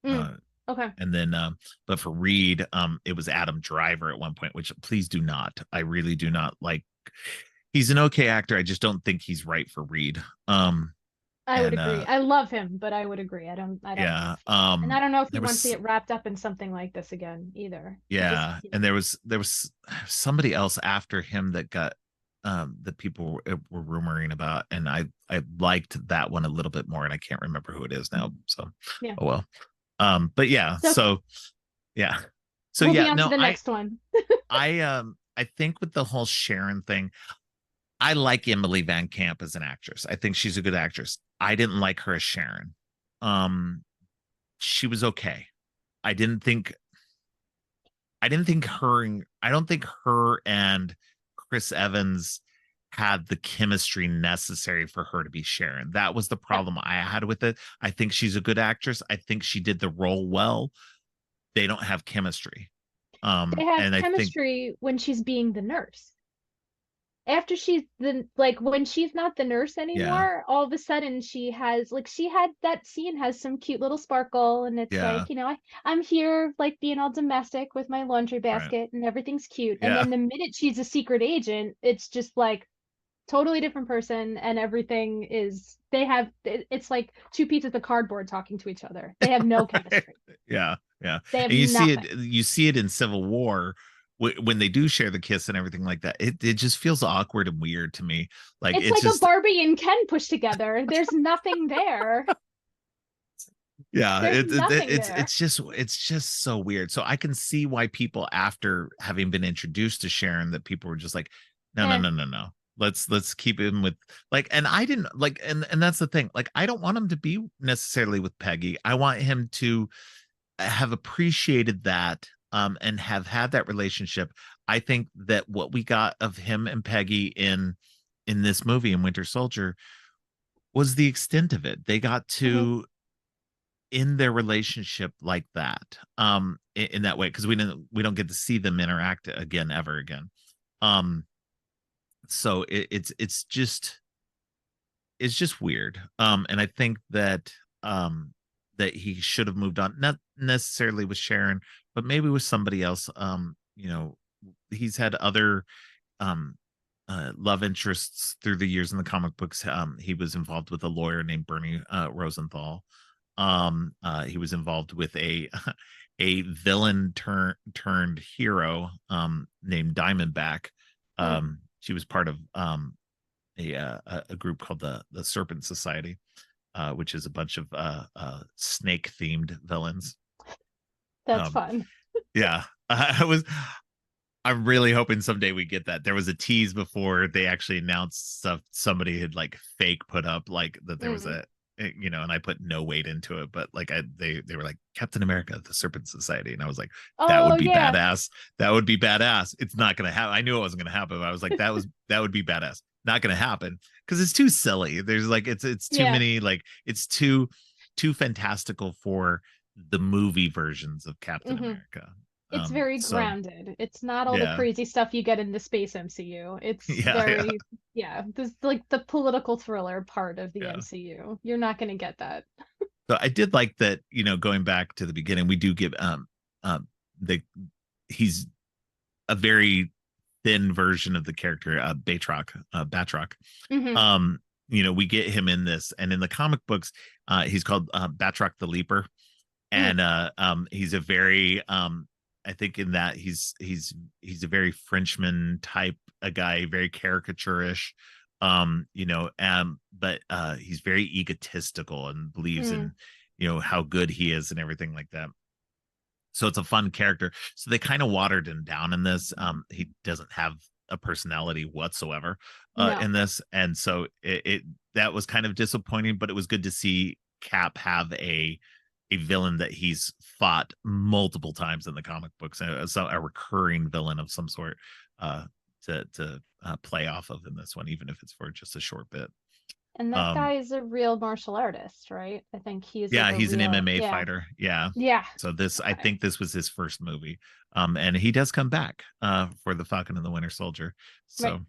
Mm, Uh, okay. and then but for Reed, it was Adam Driver at one point, which please do not. I really do not like. He's an okay actor. I just don't think he's right for Reed. I would And agree. I love him, but I would agree. I don't know yeah, if and I don't know if he there wants to was get wrapped up in something like this again either. He just, yeah, and there was somebody else after him that got that people were rumoring about, and I liked that one a little bit more, and I can't remember who it is now. So yeah. oh well. But yeah, It's okay. yeah, so We'll be yeah, on to no, the next one. I think with the whole Sharon thing, I like Emily Van Camp as an actress. I think she's a good actress. I didn't like her as Sharon. Um, she was okay. I didn't think I don't think her and Chris Evans had the chemistry necessary for her to be Sharon. That was the Yeah. problem I had with it. I think she's a good actress. I think she did the role well. They don't have chemistry. They have And I think chemistry when she's being the nurse. After she's the like when she's not the nurse yeah, anymore, all of a sudden she had that scene has some cute little sparkle, and it's yeah, like, I'm here like being all domestic with my laundry right. basket and everything's cute. And Yeah. then the minute she's a secret agent, it's just like totally different person, and everything is it's like two pieces of cardboard talking to each other. They have no Right. chemistry. Yeah, yeah. They have And nothing. you see it in Civil War when they do share the kiss and everything like that. It just feels awkward and weird to me. Like It's it's like a just Barbie and Ken pushed together. There's nothing there. yeah, There's nothing there. it's just so weird. So I can see why people after having been introduced to Sharon that people were just like, no, no, Eh, no, no, no. Let's keep him with like, and I didn't like, and that's the thing. Like, I don't want him to be necessarily with Peggy. I want him to have appreciated that and have had that relationship. I think that what we got of him and Peggy in this movie in Winter Soldier was the extent of it. They got mhm. to in their relationship like that in that way because we don't get to see them interact again ever again. um so it's just weird. And I think that he should have moved on, not necessarily with Sharon, but maybe with somebody else. He's had other um love interests through the years in the comic books. He was involved with a lawyer named Bernie Rosenthal. He was involved with a a villain turned hero named Diamondback. Mm, She was part of a group called the Serpent Society, which is a bunch of snake themed villains. that's Um, fun. yeah, I was. I'm really hoping someday we get that. There was a tease before they actually announced stuff. Somebody had like fake put up like that there was Mm. and I put no weight into it, but like they were like Captain America, the Serpent Society, and I was like, that Oh would be yeah. badass. That would be badass. It's not gonna happen. I knew it wasn't gonna happen, but I was like, that would be badass. Not gonna happen because it's too silly. There's like it's too Yeah. many like it's too fantastical for the movie versions of Captain hmm America. It's very So grounded. It's not all the yeah. crazy stuff you get in the space MCU. It's Yeah, yeah, very, yeah, this like the political thriller part of the yeah. MCU. You're not going to get that. So I did like that, going back to the beginning, we do give the he's a very thin version of the character, Batroc. hmm Um, we get him in this, and in the comic books, he's called Batroc the Leaper, Mm. and he's a very I think in that he's a very Frenchman type a guy, very caricaturish. But he's very egotistical and believes Mm, in, how good he is and everything like that. So it's a fun character. So they kind of watered him down in this. He doesn't have a personality whatsoever no. in this, and so it that was kind of disappointing. But it was good to see Cap have a villain that he's fought multiple times in the comic books, so a recurring villain of some sort, uh, to play off of in this one, even if it's for just a short bit. And that Um, guy is a real martial artist, right? I think he's like yeah, a he's an real, MMA yeah. fighter. Yeah. Yeah. So this, I Okay. think this was his first movie. And he does come back for the Falcon and the Winter Soldier. Right. So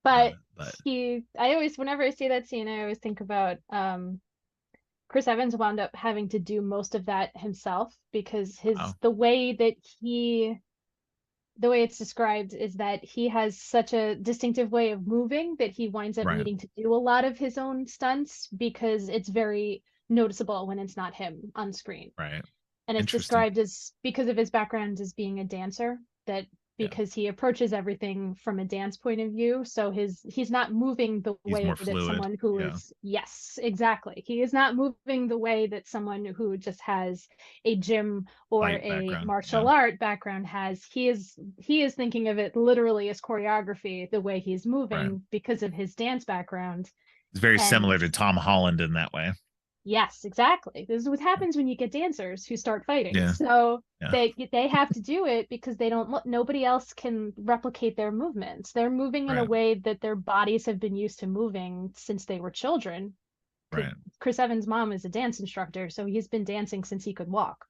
But but I always, whenever I see that scene, I always think about Chris Evans wound up having to do most of that himself because wow. the way it's described is that he has such a distinctive way of moving that he winds up Right. needing to do a lot of his own stunts because it's very noticeable when it's not him on screen. Right. And it's Interesting. described as because of his background as being a dancer that Yeah. because he approaches everything from a dance point of view, so he's not moving the He's way more that fluid. someone who Yeah. is, yes, exactly, he is not moving the way that someone who just has a gym or Fight a background. martial Yeah. art background has. He is thinking of it literally as choreography the way he's Right. moving because of his dance background. It's very And similar to Tom Holland in that way. yes, exactly. This is what happens when you get dancers who start fighting. Yeah. So Yeah. they have to do it because they don't nobody else can replicate their movements. They're moving in a Right. way that their bodies have been used to moving since they were children. Right. Chris Evans' mom is a dance instructor, so he's been dancing since he could walk.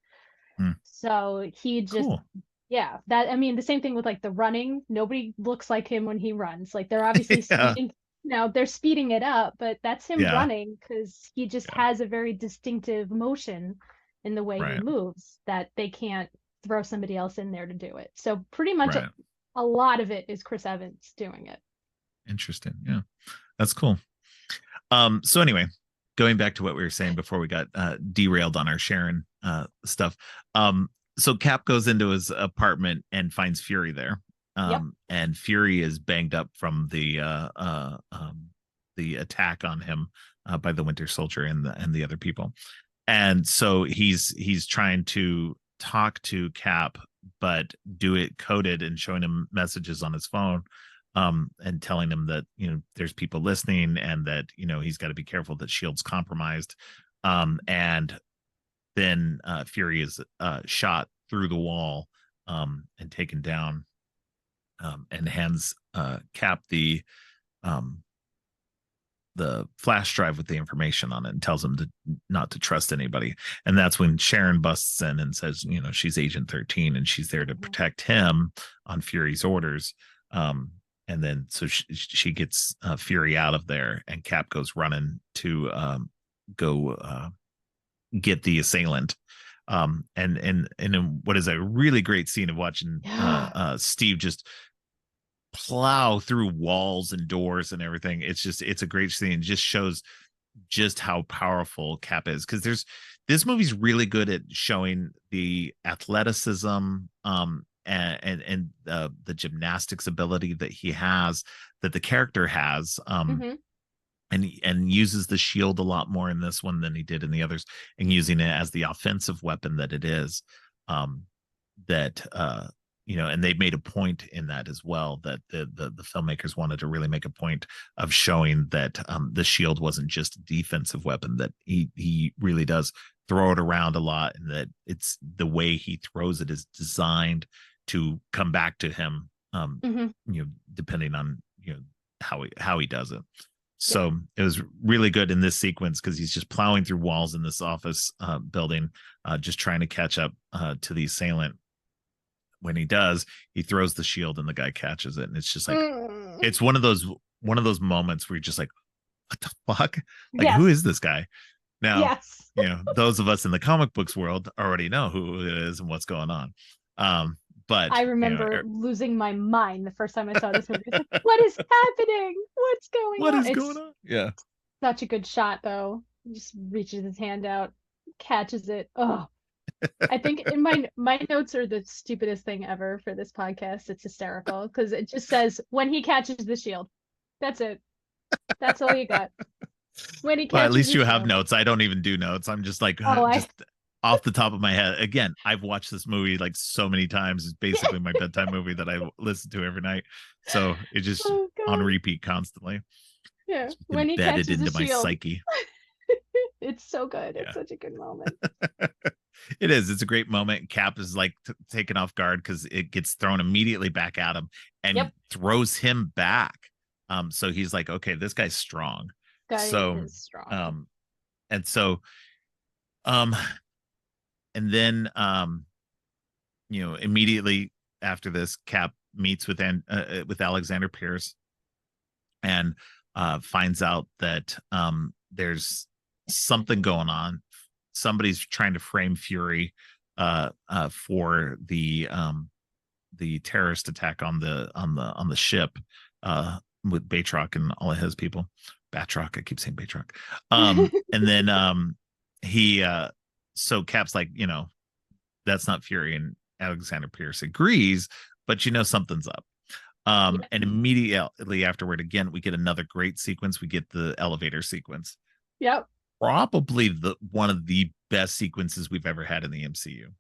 Mm. So he just, Cool. yeah, that, I mean, the same thing with like the running. Nobody looks like him when he runs. Like they're obviously Yeah. speeding. Now they're speeding it up, but that's him Yeah. running because he just Yeah. has a very distinctive motion in the way he Right. moves that they can't throw somebody else in there to do it. So pretty much Right. a lot of it is Chris Evans doing it. Interesting. Yeah. That's cool. So anyway, going back to what we were saying before we got derailed on our Sharon stuff. So Cap goes into his apartment and finds Fury there. Yep. And Fury is banged up from the attack on him by the Winter Soldier and the other people. And so he's trying to talk to Cap, but do it coded and showing him messages on his phone, and telling him that there's people listening and that he's got to be careful that Shield's compromised. And then Fury is shot through the wall, and taken down, and hands Cap um, the flash drive with the information on it and tells him to not to trust anybody. And that's when Sharon busts in and says, she's Agent 13 and she's there to Mhm. protect him on Fury's orders. And then so she gets Fury out of there, and Cap goes running to go get the assailant. And in what is a really great scene of watching Yeah. Steve just plow through walls and doors and everything. It's a great scene. It just shows just how powerful Cap is, because this movie's really good at showing the athleticism, and the gymnastics ability that he has, that the character has, Hmm. and uses the shield a lot more in this one than he did in the others, and using it as the offensive weapon that it is. That and they made a point in that as well, that the filmmakers wanted to really make a point of showing that the shield wasn't just a defensive weapon, that he really does throw it around a lot, and that it's the way he throws it is designed to come back to him, Hmm. depending on how he does it. Yep. So it was really good in this sequence, because he's just plowing through walls in this office building, just trying to catch up to the assailant. When he does, he throws the shield and the guy catches it, and it's just like, Mm. it's one of those moments where you're just like, what the fuck? Like, who Yes. is this guy? Now, Yes. those of us in the comic books world already know who it is and what's going on. But I remember losing my mind the first time I saw this movie. It's like, what is happening? What's going what on? is going It's on? Yeah. such a good shot, though. He just reaches his hand out, catches it. Oh, I think in my notes are the stupidest thing ever for this podcast. It's hysterical because it just says when he catches the shield. That's it. That's all you got. When he Well, at catches least you, you have show. notes. I don't even do notes. I'm just like Oh, I just off the top of my head. Again, I've watched this movie like so many times. It's basically my bedtime movie that I listen to every night. So it's just oh on god. repeat constantly. Yeah. It's When he embedded catches a into my shield. psyche. It's so good. It's Yeah. such a good moment. It is. It's a great moment. Cap is like taken off guard because it gets thrown immediately back at him and Yep. throws him back. So he's like, okay, this guy's strong. Guy So, is strong. um, and so, um, and then, immediately after this, Cap meets with Alexander Pierce and finds out that there's something going on. Somebody's trying to frame Fury for the terrorist attack on the ship with Batroc and all of his people. Batroc, I keep saying Batroc. And then he so Cap's like, that's not Fury, and Alexander Pierce agrees, but something's up. Yep. And immediately afterward, again, we get another great sequence. We get the elevator sequence. Yep. Probably the one of the best sequences we've ever had in the MCU.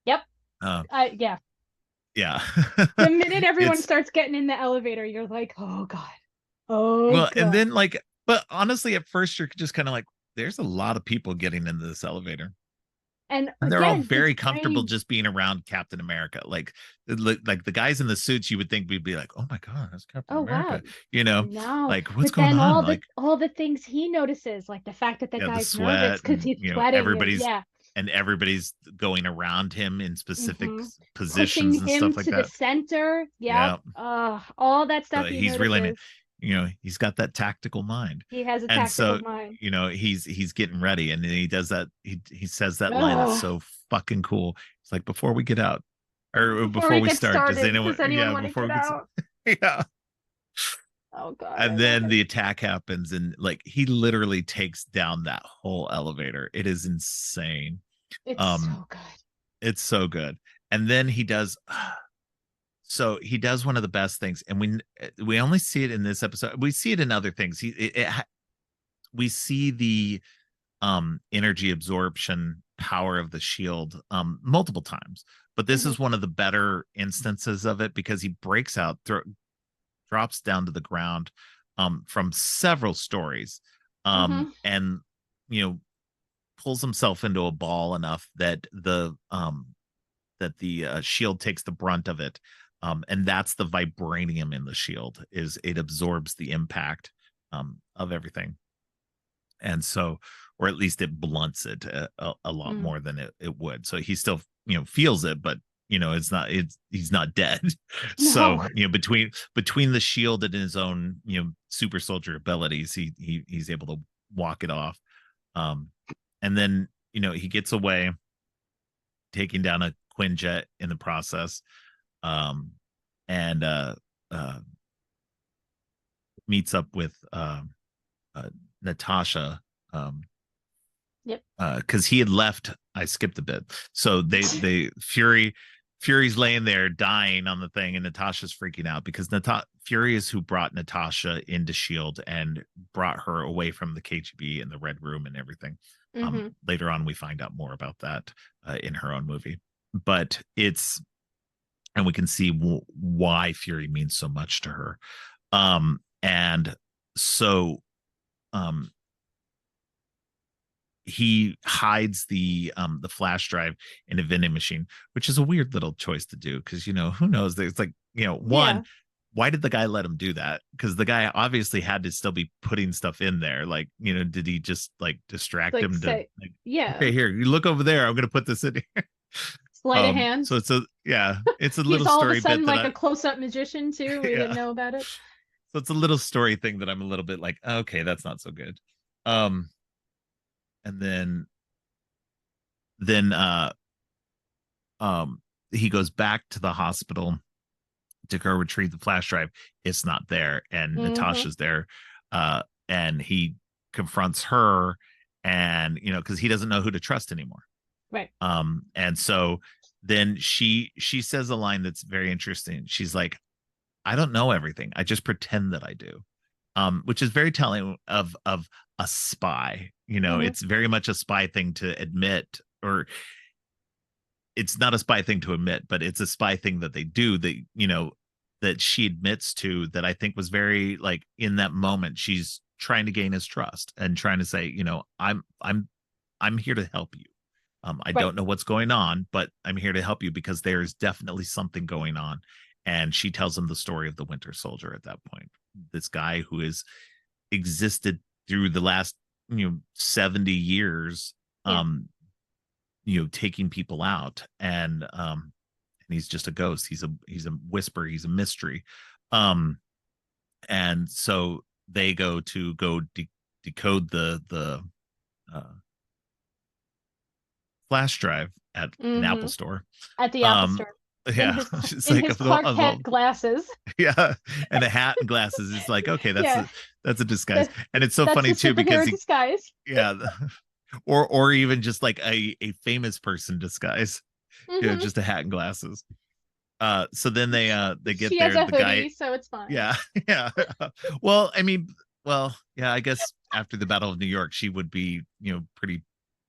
Yep. Uh, Yeah. yeah. The minute everyone It's starts getting in the elevator, you're like, oh God. Oh well, and God. then like, but honestly, at first you're just kind of like, there's a lot of people getting into this elevator. And And they're all again, the very comfortable frame. just being around Captain America. Like the guys in the suits, you would think we'd be like, "Oh my god, that's Captain Oh wow. America!" You know, No. like what's But going then on? all the Like, all the things he notices, like the fact that the yeah, the guy's nervous sweat, because and he's sweating and yeah. everybody's going around him in specific hmm Pushing positions and him stuff like to the that. center. Yep. Yeah, All that so stuff he he's really, notices. he's got that tactical mind, He has a and tactical so mind. he's getting ready, and then he does that. He says that line that's Ugh. so fucking cool. It's like before we get out, or Before before we we get start, does started, anyone? does anyone Yeah, want to before get we get, out? yeah. Oh God, I And love then it. the attack happens, and like he literally takes down that whole elevator. It is insane. It's Um, so good. it's so good. And then he does. So he does one of the best things, and we only see it in this episode. We see it in other things. We see the energy absorption power of the shield multiple times, but this hmm is one of the better instances of it because he breaks out, drops down to the ground from several stories, hmm and you know pulls himself into a ball enough that the shield takes the brunt of it, and that's the vibranium in the shield. Is it absorbs the impact of everything, and so, or at least it blunts it a lot Mm. more than it would. So he still feels it, but he's not dead. So No. between the shield and his own super soldier abilities, he's able to walk it off. And then he gets away, taking down a Quinjet in the process, and uh meets up with uh Natasha, um Yep. because he had left. I skipped a bit. So they Fury's laying there dying on the thing, and Natasha's freaking out because Fury is who brought Natasha into Shield and brought her away from the KGB and the Red Room and everything. hmm Later on, we find out more about that in her own movie, but and we can see why Fury means so much to her. And so um he hides the flash drive in a vending machine, which is a weird little choice to do because who knows? It's like one, Yeah. why did the guy let him do that? Because the guy obviously had to still be putting stuff in there. Like did he just like distract Like him to say, like, yeah. okay, here you look over there. I'm gonna put this in here. Sleight of hand. So it's a He's little all of a story bit sudden that like I a close-up magician too. We didn't yeah. know about it. So it's a little story thing that I'm a little bit like, okay, that's not so good. Um, and then um he goes back to the hospital to go retrieve the flash drive. It's not there, and hmm Natasha's there. And he confronts her, and because he doesn't know who to trust anymore. Right. And so then she says a line that's very interesting. She's like, I don't know everything. I just pretend that I do. which is very telling of a spy. You know, Hmm. it's very much a spy thing to admit, or it's not a spy thing to admit, but it's a spy thing that they do, that, you know, that she admits to, that I think was very, like, in that moment she's trying to gain his trust and trying to say, you know, I'm here to help you. I Right. don't know what's going on, but I'm here to help you because there's definitely something going on. And she tells him the story of the Winter Soldier at that point. This guy who has existed through the last, 70 years, Yeah. um, taking people out. And he's just a ghost. He's a whisper, he's a mystery. Um, and so they decode the uh flash drive at an Apple Hmm. store. At the Apple Um, Store yeah, it's in like his Clark Kent glasses. yeah, and a hat and glasses. It's like, okay, Yeah. that's a disguise, That and it's so that's the funny too because superhero disguise. yeah, or even just like a famous person disguise, Hmm. just a hat and glasses. So then they get She has there. a The guy, hoodie, so it's fine. yeah, yeah. Well, I mean, well, yeah, I guess after the Battle of New York, she would be,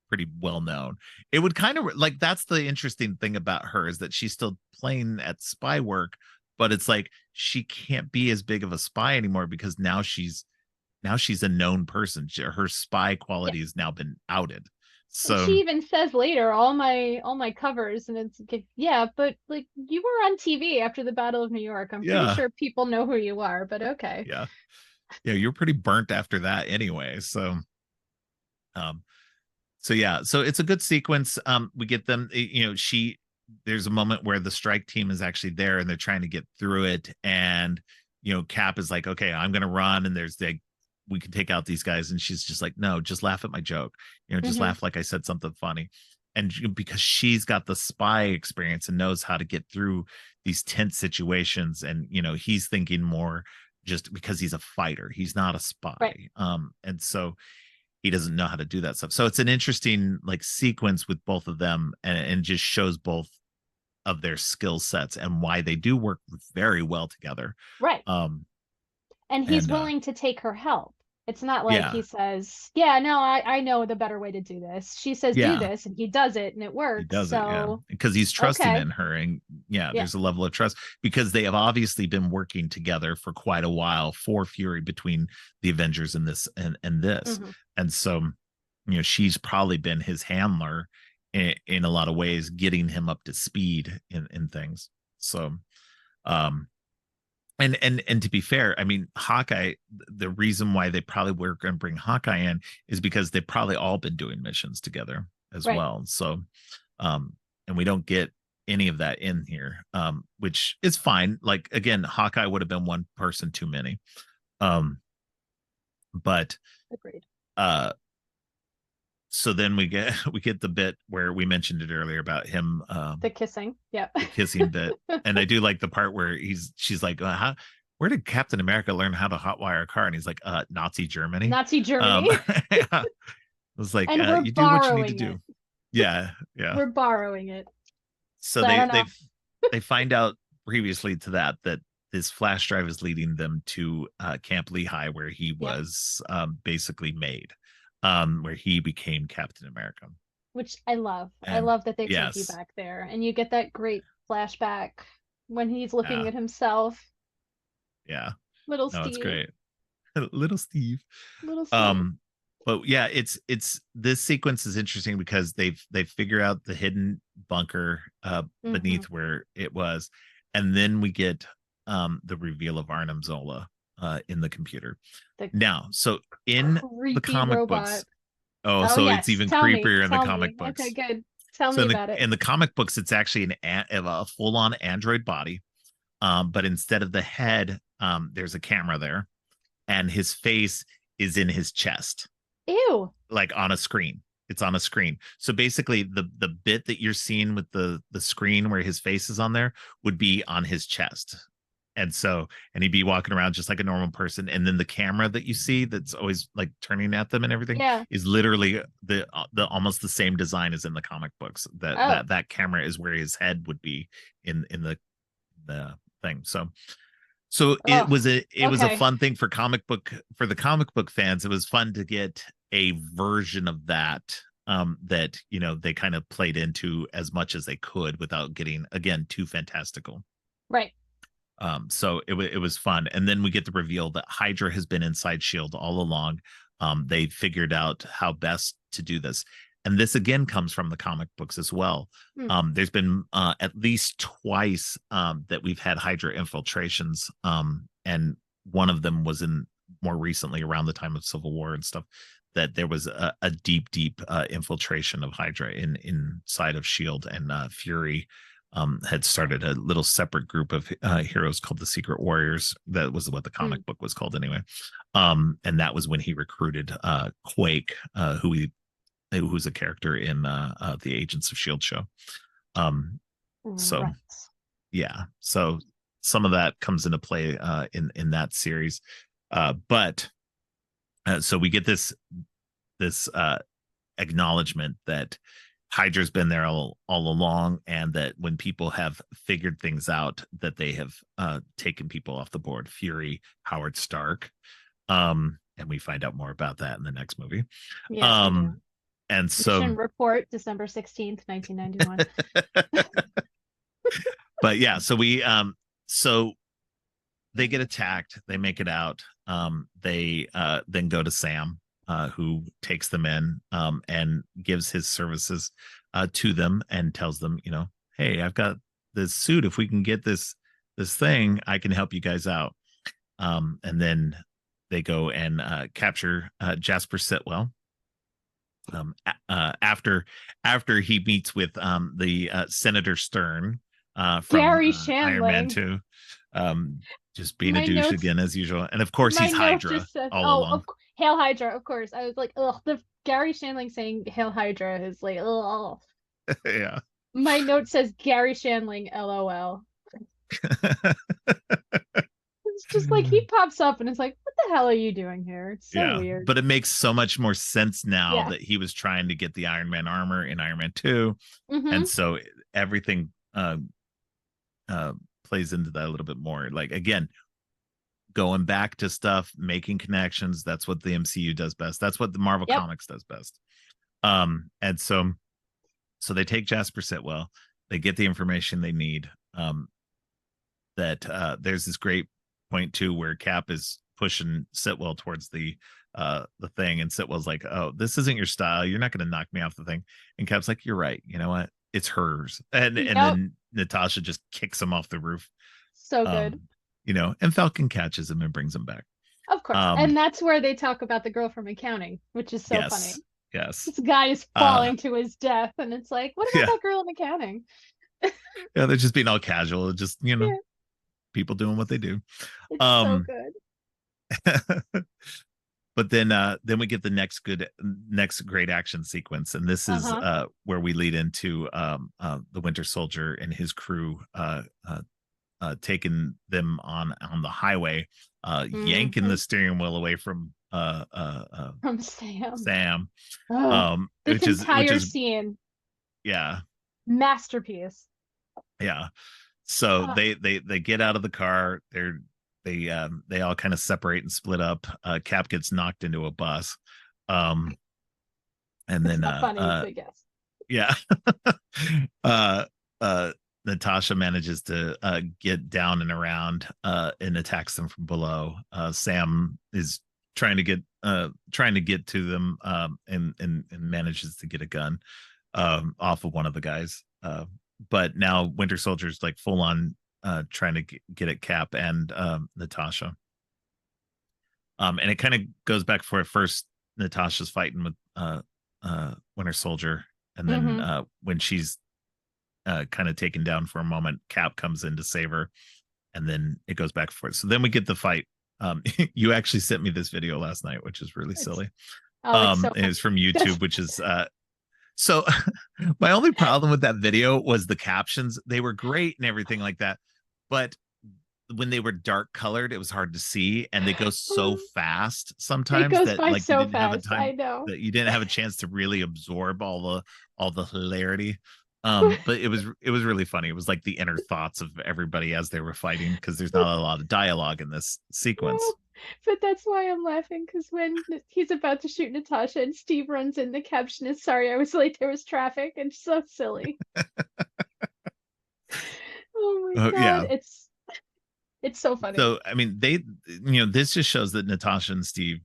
pretty well known. It would kind of like, that's the interesting thing about her, is that she's still playing at spy work, but it's like she can't be as big of a spy anymore because now she's a known person. Her spy Yeah. quality has now been outed. And So she even says later, all my covers, and it's like, yeah, but like you were on TV after the Battle of New York. I'm pretty yeah, sure people know who you are, but okay. yeah, yeah. You're pretty burnt after that anyway. Um, so yeah, so it's a good sequence. We get them, there's a moment where the strike team is actually there and they're trying to get through it, and Cap is like, okay, I'm gonna run, and there's like, we can take out these guys, and she's just like, no, just laugh at my joke, just Hmm. laugh like I said something funny. And because she's got the spy experience and knows how to get through these tense situations, and he's thinking more just because he's a fighter, he's not a Right. spy. And so he doesn't know how to do that stuff. So it's an interesting, like, sequence with both of them, and just shows both of their skill sets and why they do work very well together. Right. Um, And he's and willing to take her help. It's not like yeah, he says, yeah, no, I know the better way to do this. She says, do yeah, this, and he does it, and it he works. does it, yeah, So, because he's trusting okay. in her, and yeah, Yeah. there's a level of trust because they have obviously been working together for quite a while for Fury, between the Avengers and this, Hmm. and so she's probably been his handler in a lot of ways, getting him up to speed in things. So, um, and to be fair, I mean, Hawkeye, the reason why they probably were going to bring Hawkeye in is because they've probably all been doing missions together as Right. well. So, and we don't get any of that in here, which is fine. Like, again, Hawkeye would have been one person too many. Um, but Agreed. uh so then we get the bit where we mentioned it earlier about him, The kissing. Yeah. the kissing bit. And I do like the part where she's like, where did Captain America learn how to hotwire a car? And he's like, Nazi Germany. Nazi Germany. Yeah. I was like, And we're you do what you need to borrowing it. do. Yeah, yeah. We're borrowing it. So So I they don't know. they they find out previously to that this flash drive is leading them to Camp Lehigh, where he Yeah. was basically made, where he became Captain America. Which I love. I And love that they take you yes, back there, and you get that great flashback when he's looking yeah, at himself. yeah. Little No, it's Steve. great. Little Steve. Little Steve. Um, but yeah, it's this sequence is interesting because they figure out the hidden bunker Hmm. beneath where it was, and then we get the reveal of Arnim Zola in the computer. The Now, so in the creepy comic robot. books, oh, Oh so it's yes. even Tell me. creepier in the Tell comic me. Okay, books. good. Tell So me in the about it. in the comic books, it's actually a full-on android body, but instead of the head, there's a camera there, and his face is in his chest, Ew. like on a screen. It's on a screen. So basically, the bit that you're seeing with the screen where his face is on there would be on his chest. And he'd be walking around just like a normal person. And then the camera that you see that's always like turning at them and everything Yeah. is literally the almost the same design as in the comic books. That Oh. that that camera is where his head would be in the thing. So Oh, it was a okay. fun thing for the comic book fans. It was fun to get a version of that that they kind of played into as much as they could without getting again too fantastical. Right. So it was fun, and then we get the reveal that Hydra has been inside Shield all along. They figured out how best to do this, and this again comes from the comic books as well. Hmm. There's been at least twice that we've had Hydra infiltrations, and one of them was in more recently around the time of Civil War and stuff. That there was a deep infiltration of Hydra inside of Shield, and Fury had started a little separate group of heroes called the Secret Warriors. That was what the Hmm. comic book was called anyway. And that was when he recruited Quake, who's a character in the Agents of Shield show. So Right. yeah, so some of that comes into play in that series. But so we get this acknowledgement that Hydra's been there all along, and that when people have figured things out, that they have taken people off the board. Fury, Howard Stark, and we find out more about that in the next movie. Yes, we do. Um, and so, Mission report, December 16th, 1991. but yeah, so they get attacked, they make it out. They then go to Sam, who takes them in and gives his services to them and tells them, hey, I've got this suit. If we can get this thing, I can help you guys out. And then they go and capture Jasper Sitwell. After he meets with the Senator Stern from Gary Iron Man Shandling. 2, just being a My douche notes again as usual, and of course my he's note Hydra just says, all "Oh, along. Hail Hydra!" Of course, I was like, "Ugh." The Gary Shandling saying "Hail Hydra" is like, "Ugh." Yeah. My note says Gary Shandling, LOL. It's just like he pops up and it's like, "What the hell are you doing here?" It's so Yeah, weird. but it makes so much more sense now Yeah. that he was trying to get the Iron Man armor in Iron Man 2, Mm-hmm. and so everything uh plays into that a little bit more. Like again, going back to stuff, making connections. That's what the MCU does best. That's what the Marvel Yep. Comics does best. And so they take Jasper Sitwell, they get the information they need. That there's this great point too where Cap is pushing Sitwell towards the thing, and Sitwell's like, "Oh, this isn't your style. You're not going to knock me off the thing." And Cap's like, "You're right. You know what? It's hers." And Yep. then Natasha just kicks him off the roof. So good. Um, and Falcon catches him and brings him back. Of course. Um, And that's where they talk about the girl from accounting, which is so funny. yes, yes. This guy is Uh, falling to his death, and it's like, what about yeah, that girl in accounting? yeah. They're just being all casual. Just Yeah, people doing what they do. it's so Um, good. but then we get the next great action sequence, and this is Uh-huh. where we lead into the Winter Soldier and his crew taking them on the highway, yanking Hmm. the steering wheel away from From Sam. Sam, Oh, this which entire is scene, yeah, masterpiece. yeah. So Oh, they get out of the car. They all kind of separate and split up. Cap gets knocked into a bus, um, and it's then not funny, but yes. yeah, uh, uh, Natasha manages to get down and around and attacks them from below. Sam is trying to get to them and manages to get a gun off of one of the guys. But now Winter Soldier's like full on trying to get at Cap and Natasha. And it kind of goes back for at first Natasha's fighting with Winter Soldier, and then Hmm. when she's kind of taken down for a moment, Cap comes in to save her, and then it goes back for it. So then we get the fight. You actually sent me this video last night, which is really It's silly. it's so It was from funny. YouTube, which is so my only problem with that video was the captions. They were great and everything like that, but when they were dark colored, it was hard to see, and they go so fast It sometimes goes that by like you so didn't have a fast. I time know. that you didn't have a chance to really absorb all the hilarity. But it was really funny. It was like the inner thoughts of everybody as they were fighting, because there's not a lot of dialogue in this No, sequence. but that's why I'm laughing because when he's about to shoot Natasha and Steve runs in, the caption is "Sorry, I was late. There was traffic," and so silly. Oh my God, Yeah. it's so funny. So I mean, this just shows that Natasha and Steve,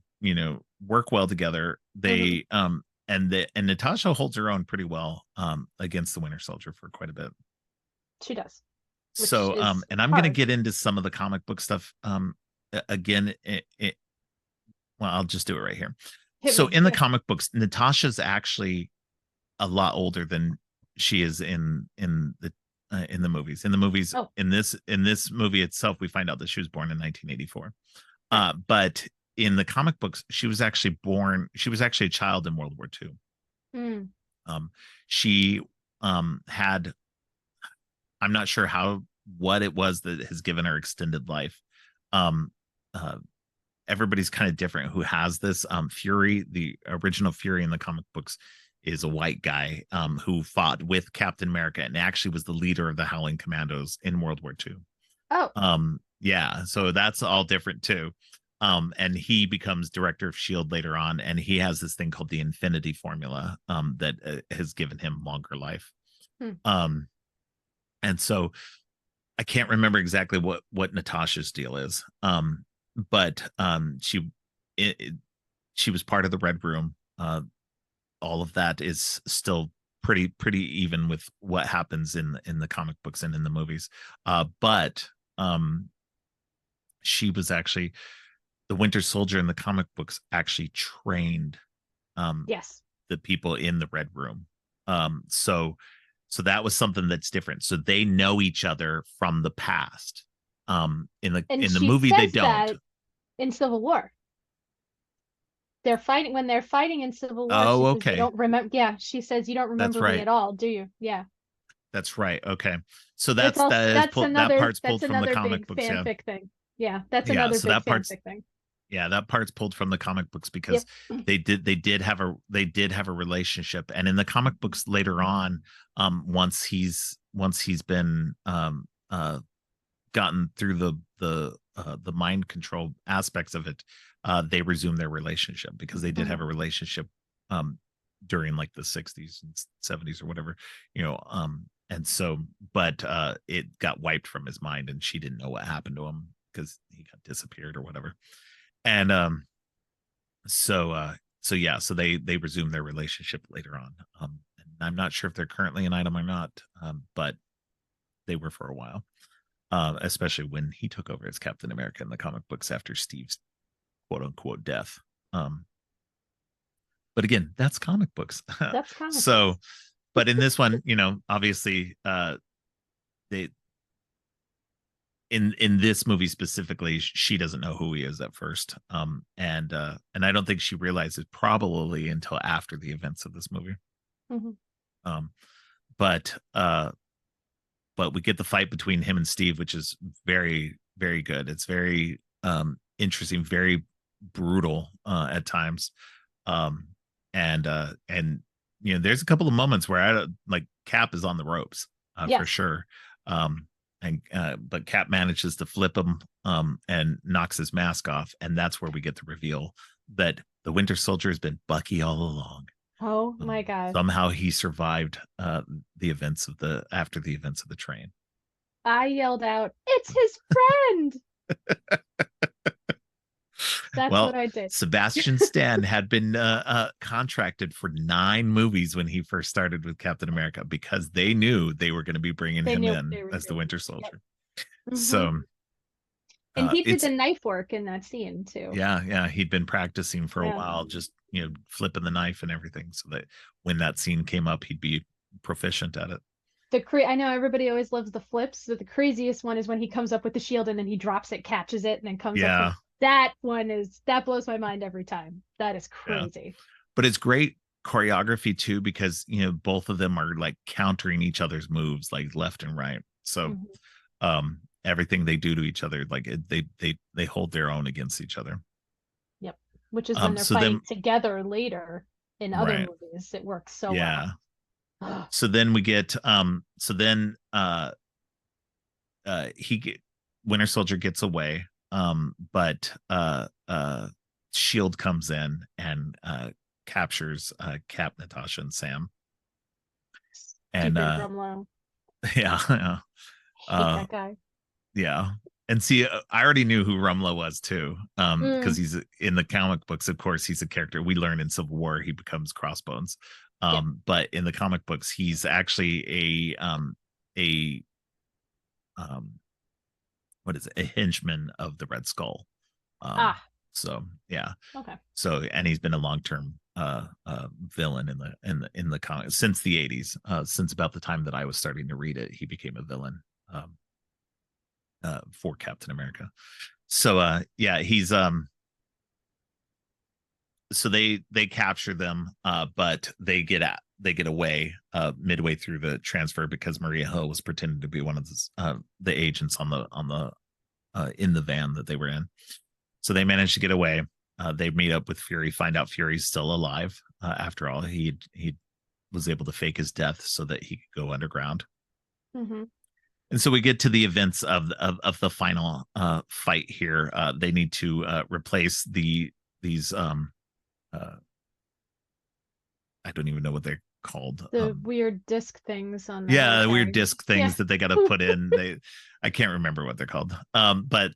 work well together. Hmm. And Natasha holds her own pretty well against the Winter Soldier for quite a bit. She does, which So is and I'm gonna hard. get into some of the comic book stuff again. Well, I'll just do it right here. Hit So me. in the Yeah. comic books, Natasha's actually a lot older than she is in the movies. In the movies, Oh, in this movie itself, we find out that she was born in 1984. right. But in the comic books, she was actually born. She was actually a child in World War II. Mm, She had. I'm not sure what it was that has given her extended life. Um, uh, Everybody's kind of different who has this. Fury, the original Fury in the comic books, is a white guy who fought with Captain America and actually was the leader of the Howling Commandos in World War II. oh, Yeah, so that's all different too. And he becomes director of Shield later on, and he has this thing called the Infinity Formula that has given him longer life. hmm. Um, and so I can't remember exactly what Natasha's deal is. But it, she was part of the Red Room. All of that is still pretty even with what happens in the comic books and in the movies. But she was actually the Winter Soldier in the comic books actually trained um Yes. the people in the Red Room. So that was something that's different. So they know each other from the past. In the And in the she movie they says don't. that in Civil War. They're fighting when they're fighting in Civil War. She Oh, says, "You okay. don't remember." Yeah, she says, "You don't That's remember me right. at all, do you?" Yeah. That's right. Okay. So But it's that's also that is pulled that part's that's pulled from the another comic big books, yeah. fanfic thing. Yeah, that's Yeah, another so big that part's fanfic thing. yeah, that part's pulled from the comic books because Yep. they did have a relationship. And in the comic books later on, once he's been gotten through the mind control aspects of it, they resume their relationship because they did Hmm. have a relationship um during like the 60s and 70s or whatever, and so but it got wiped from his mind and she didn't know what happened to him because he got disappeared or whatever. And so yeah, so they resume their relationship later on. And I'm not sure if they're currently an item or not, but they were for a while, especially when he took over as Captain America in the comic books after Steve's quote unquote death. Um, but again, that's comic books. That's comic So, books. but in this one, obviously, they in this movie specifically, she doesn't know who he is at first, and I don't think she realizes probably until after the events of this movie. Hmm. Um, but but we get the fight between him and Steve, which is very very good. It's very interesting, very brutal at times, um, and there's a couple of moments where I like Cap is on the ropes for Yes. sure. Um, and but Cap manages to flip him and knocks his mask off, and that's where we get the reveal that the Winter Soldier has been Bucky all along. Oh my God. Somehow he survived the events of the after the events of the train. I yelled out, "It's his friend!" That's what Well, I did. Sebastian Stan had been contracted for 9 movies when he first started with Captain America because they knew they were going to be bringing They him knew what in they were as the doing. Winter Yep. Soldier. Hmm. So And he did it's the knife work in that scene too. yeah, he'd been practicing for a Yeah. while, just flipping the knife and everything, so that when that scene came up, he'd be proficient at it. I know everybody always loves the flips, but the craziest one is when he comes up with the shield and then he drops it, catches it, and then comes up from Yeah, that one is that blows my mind every time. That is yeah, crazy. but it's great choreography too because both of them are like countering each other's moves like left and right. So Hmm. everything they do to each other, like they hold their own against each other. Yep. Which is when they're So then fighting together later in other right, movies. It works so yeah, well. So then we get he get, Winter Soldier gets away, but Shield comes in and captures Cap, Natasha, and Sam. And Stupid Rumlow. yeah, yeah, Hate uh, that guy. yeah. And see, I already knew who Rumlow was too, because Mm, he's in the comic books. Of course, he's a character we learn in Civil War. He becomes Crossbones, yeah. but in the comic books, he's actually a what is it, a henchman of the Red Skull. Um, Ah, so yeah, okay. so and he's been a long term villain in the comics since the 80s. Since about the time that I was starting to read it, he became a villain um, for Captain America. So yeah, he's so they capture them, but they get away midway through the transfer because Maria Hill was pretending to be one of the agents on the in the van that they were in. So they managed to get away. They meet up with Fury, find out Fury's still alive. After all, he was able to fake his death so that he could go underground. Mm-hmm. And so we get to the events of the final fight here. They need to replace these uh, I don't even know what they're called. The weird disc things on the Yeah, weird helicarriers. disc Yeah. things that they got to put in. I can't remember what they're called. But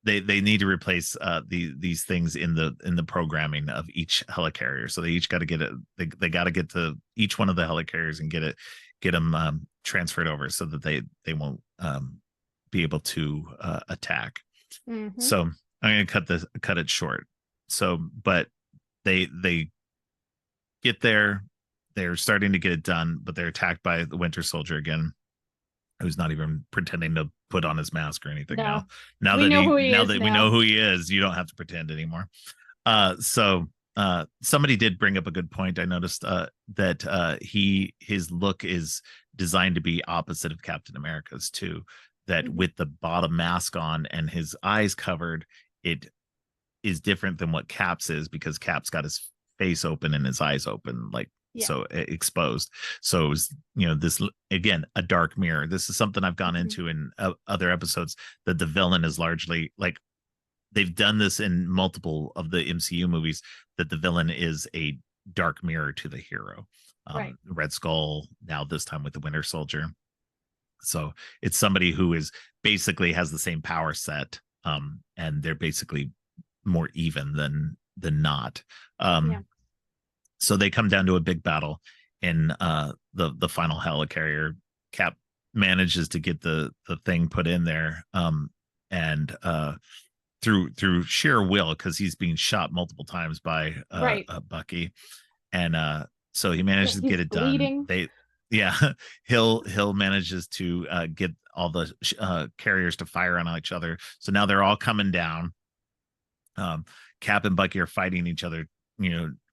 they need to replace these things in the programming of each helicarrier. So they each got to get it. They got to get to each one of the helicarriers and get them transferred over so that they won't be able to attack. Mm-hmm. So I'm gonna cut it short. So, but they get there. They're starting to get it done, but they're attacked by the Winter Soldier again, who's not even pretending to put on his mask or anything now. No. We know who he Now is that we now. know who he is, you don't have to pretend anymore. So somebody did bring up a good point. I noticed that his look is designed to be opposite of Captain America's too. That Mm-hmm. with the bottom mask on and his eyes covered, it is different than what Cap's is because Cap's got his face open and his eyes open, like Yeah. so exposed. So it was, this again, a dark mirror. This is something I've gone Mm-hmm. into in other episodes, that the villain is largely like they've done this in multiple of the MCU movies, that the villain is a dark mirror to the hero. Right. Red Skull, now this time with the Winter Soldier. So it's somebody who is basically has the same power set, and they're basically more even than not. Yeah. So they come down to a big battle in the final helicarrier. Cap manages to get the thing put in there, and through sheer will, because he's being shot multiple times by Right. Bucky, and so he Yeah. manages to He's get it done. bleeding. Yeah, Hill manages to get all the carriers to fire on each other. So now they're all coming down. Cap and Bucky are fighting each other.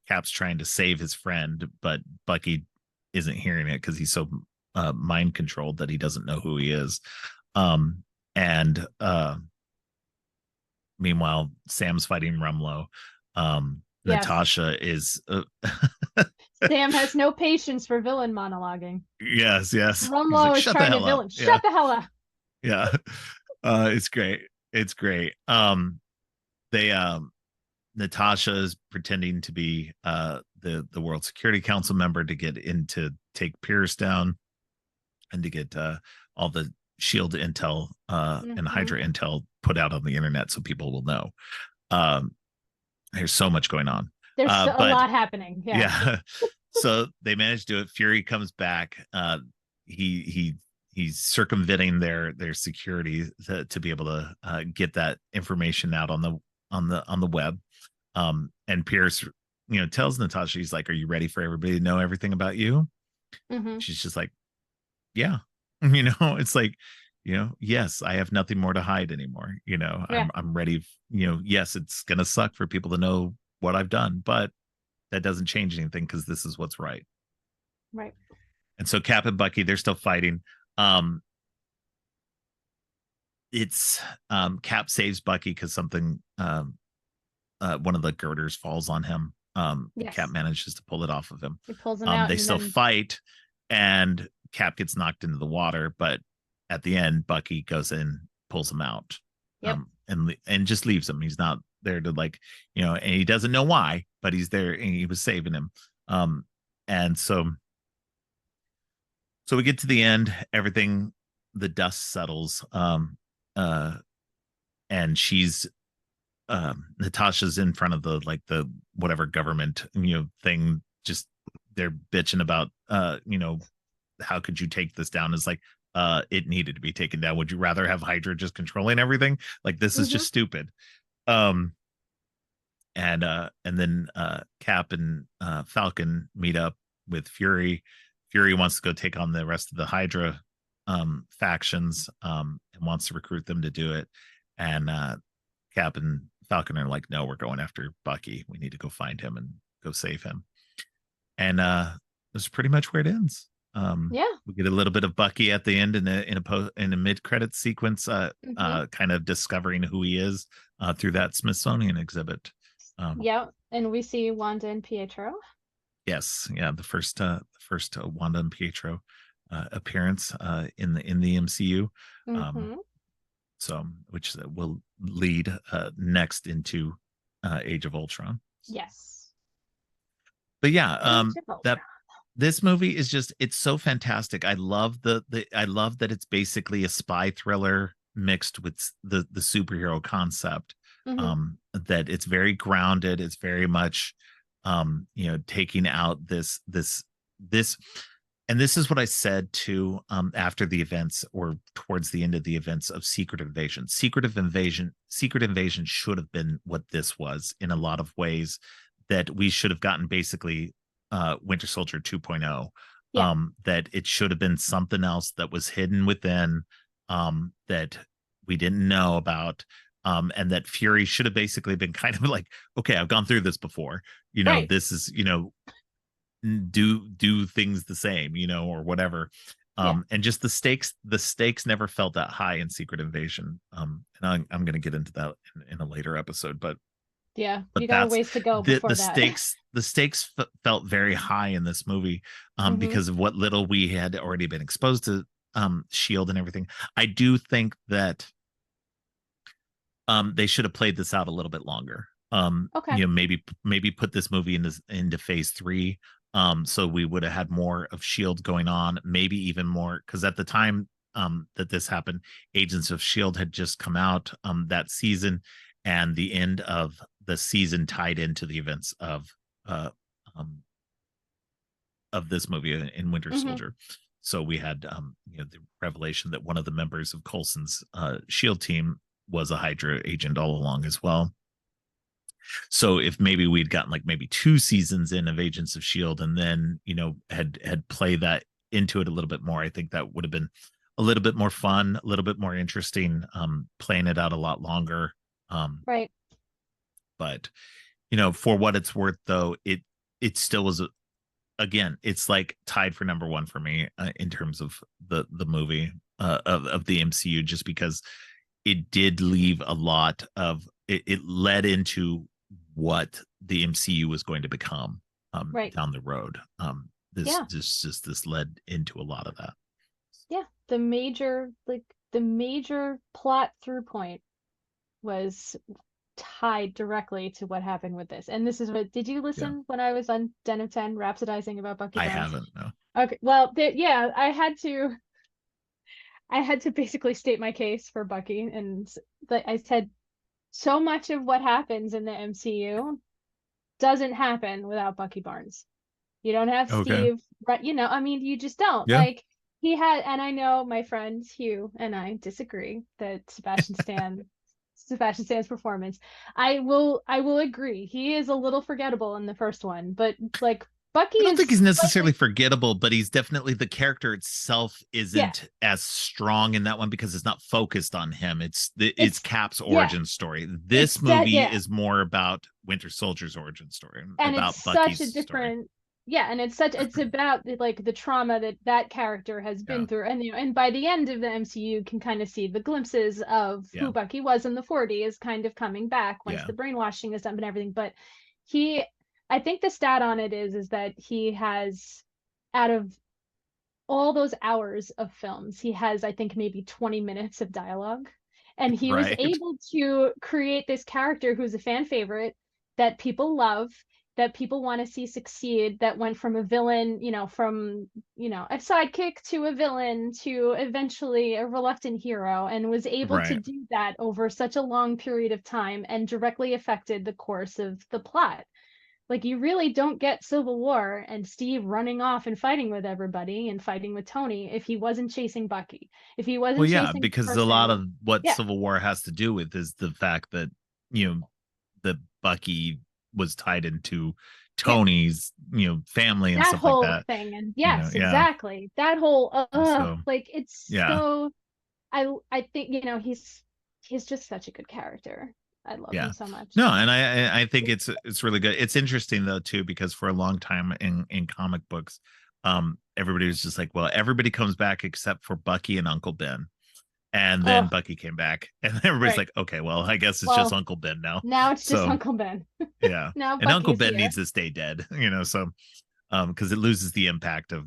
Cap's trying to save his friend, but Bucky isn't hearing it because he's so mind controlled that he doesn't know who he is. And meanwhile, Sam's fighting Rumlow. Yes. Natasha is Sam has no patience for villain monologuing. yes. He's like, Rumlow is shut the trying to hell up. villain. Yeah, Shut the hell up. yeah. It's great. It's great. They Natasha is pretending to be the World Security Council member to get in to take Pierce down and to get all the Shield intel and Mm-hmm. Hydra intel put out on the internet so people will know. Um, there's so much going on. There's a But lot happening. Yeah. yeah, so they managed to do it. Fury comes back. He's circumventing their security to be able to get that information out on the web. And Pierce, tells Natasha, he's like, "Are you ready for everybody to know everything about you?" Mm-hmm. She's just like, "Yeah." It's like, yes, I have nothing more to hide anymore. Yeah. I'm ready. Yes, it's gonna suck for people to know what I've done, but that doesn't change anything because this is what's right. Right. And so Cap and Bucky, they're still fighting. Um, it's Cap saves Bucky because something one of the girders falls on him. Cap Yes. manages to pull it off of him. He pulls him out They and still then fight. and Cap gets knocked into the water, but at the end, Bucky goes in, pulls him out, Yep. and just leaves him. He's not there to like, and he doesn't know why, but he's there and he was saving him. And so we get to the end, everything, the dust settles, uh, and she's Natasha's in front of the whatever government thing, just they're bitching about how could you take this down? Is like it needed to be taken down. Would you rather have Hydra just controlling everything? Like this is Mm-hmm. just stupid. Um and then Cap and Falcon meet up with Fury. Fury wants to go take on the rest of the Hydra factions, and wants to recruit them to do it. And Cap and Falcon are like, no, we're going after Bucky. We need to go find him and go save him. And that's pretty much where it ends. Yeah. We get a little bit of Bucky at the end in a mid credit sequence, Mm-hmm. kind of discovering who he is through that Smithsonian exhibit. Yeah. And we see Wanda and Pietro. Yes, yeah, the first Wanda and Pietro appearance in the MCU. Um, Mm-hmm. so which will lead next into Age of Ultron. Yes. But yeah, Age of that Ultron. this movie is just it's so fantastic. I love I love that it's basically a spy thriller mixed with the superhero concept. Mm-hmm. That it's very grounded, it's very much taking out this and this is what I said to after the events or towards the end of the events of Secret Invasion should have been what this was in a lot of ways, that we should have gotten basically Winter Soldier 2.0. Yeah. That it should have been something else that was hidden within, that we didn't know about, and that Fury should have basically been kind of like, okay, I've gone through this before, Right. this is do things the same, or whatever. Yeah. And just the stakes never felt that high in Secret Invasion. And I'm going to get into that in a later episode, but Yeah. You but got a that's ways to go the before the that. stakes the stakes felt very high in this movie, Mm-hmm. because of what little we had already been exposed to, Shield and everything. I do think that they should have played this out a little bit longer. Okay. Maybe put this movie into phase 3. So we would have had more of Shield going on, maybe even more, because at the time that this happened, Agents of Shield had just come out that season, and the end of the season tied into the events uh um of this movie in Winter Mm-hmm. Soldier. So we had the revelation that one of the members of Coulson's Shield team was a Hydra agent all along as well. So if maybe we'd gotten like maybe 2 seasons in of Agents of Shield, and then had played that into it a little bit more, I think that would have been a little bit more fun, a little bit more interesting, playing it out a lot longer. Right. But for what it's worth, though, it still was again, it's like tied for number one for me, in terms of the movie, of the MCU, just because it did leave a lot of it led into what the MCU was going to become, Right. down the road. Yeah. This led into a lot of that. Yeah. The major plot through point was tied directly to what happened with this. And this is what, did you Yeah, listen when I was on Den of 10 rhapsodizing about Bucky I Barnes? haven't. No. Okay. Well, yeah, I had to basically state my case for Bucky, and I said so much of what happens in the MCU doesn't happen without Bucky Barnes. You don't have Okay. Steve, right? I mean, you just don't. Yeah. Like and I know my friend Hugh and I disagree that Sebastian Stan's performance. I will agree. He is a little forgettable in the first one, but like Bucky I don't think is he's necessarily slightly, forgettable, but he's definitely, the character itself yeah. isn't as strong in that one because it's not focused on him. It's It's Cap's yeah. origin story. It's This that movie yeah. is more about Winter Soldier's origin story, And it's about such a Bucky's story. different yeah, and it's about like the trauma that character has Yeah, been through, and and by the end of the MCU can kind of see the glimpses of yeah, who Bucky was in the 40s kind of coming back once yeah. the brainwashing is done and everything. But he I think the stat on it is that he has, out of all those hours of films, he has, I think, maybe 20 minutes of dialogue. And he was Right. able to create this character who's a fan favorite that people love, that people want to see succeed, that went from a villain, from, a sidekick to a villain to eventually a reluctant hero, and was able to Right. do that over such a long period of time and directly affected the course of the plot. Like, you really don't get Civil War and Steve running off and fighting with everybody and fighting with Tony if he wasn't chasing Bucky. If he Well, wasn't yeah, chasing the because a lot person, of what yeah, Civil War has to do with is the fact that, you know, that Bucky was tied into yeah, Tony's, family and that stuff like whole that. thing. And You know, yes, yeah. exactly. That whole So like, it's yeah, so, I think, he's just such a good character. I love yeah. him so much. No, and I think it's really good. It's interesting though too, because for a long time in comic books, everybody was just like, well, everybody comes back except for Bucky and Uncle Ben. And then Oh, Bucky came back, and everybody's right. like, okay, well, I guess it's just Well, Uncle Ben now. now it's just So Uncle Ben. yeah, Now and Uncle Bucky's Ben here. needs to stay dead, so because it loses the impact of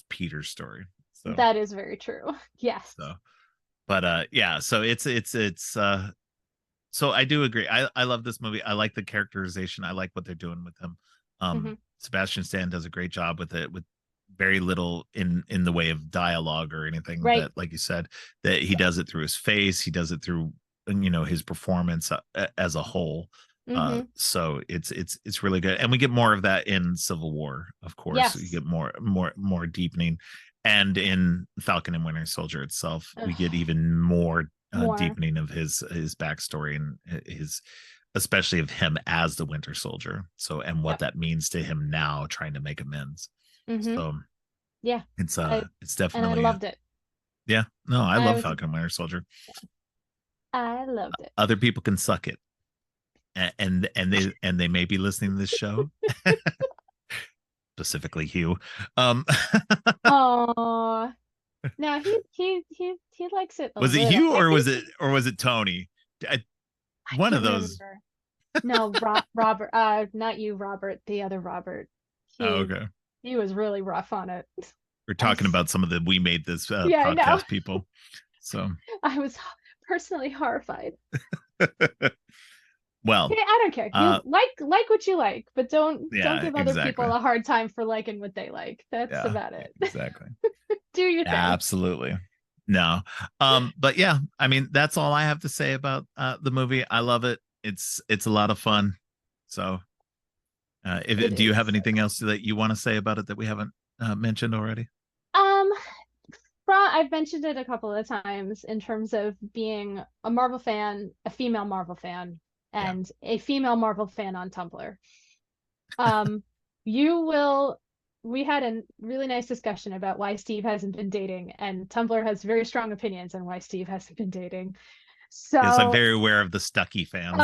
Peter's story. So That is very true. Yes. so, but yeah, so it's so I do agree. I love this movie. I like the characterization. I like what they're doing with him. Hmm. Sebastian Stan does a great job with it, with very little in the way of dialogue or anything, Right. that, like you said, that he Yeah. does it through his face. He does it through, his performance as a whole. Hmm. So it's really good, and we get more of that in Civil War. Of course, you Yes. get more deepening, and in Falcon and Winter Soldier itself, we get Ugh, even more more. deepening of his backstory, and his, especially of him as the Winter Soldier. So, and what Yep. that means to him now, trying to make amends. Hmm. So Yeah. it's And I definitely, loved it. yeah. No, I I love was Falcon and Winter Soldier. I loved it. Other people can suck it, and they may be listening to this show, specifically Hugh. Um, Oh, no, he likes it a was it little. Hugh, I think or was it Tony? I One of can't those. remember. No, Robert, not you, Robert, the other Robert. Oh, He okay. he was really rough on it. We're I talking s- about some of the We Made This yeah, I know. podcast people. So, I was personally horrified. well, Hey, I don't care. You uh, like what you like, but don't yeah, give other people exactly. a hard time for liking what they like. That's Yeah, about it. exactly. Do your thing. Absolutely. No. But yeah, I mean, that's all I have to say about the movie. I love it. It's a lot of fun. So, It do you have is. anything else that you want to say about it that we haven't mentioned already? Um, I've mentioned it a couple of times in terms of being a Marvel fan, a female Marvel fan, Yeah. and a female Marvel fan on Tumblr. Um, you will. We had a really nice discussion about why Steve hasn't been dating, and Tumblr has very strong opinions on why Steve hasn't been dating. Yes, I'm So, very aware of the Stucky fans.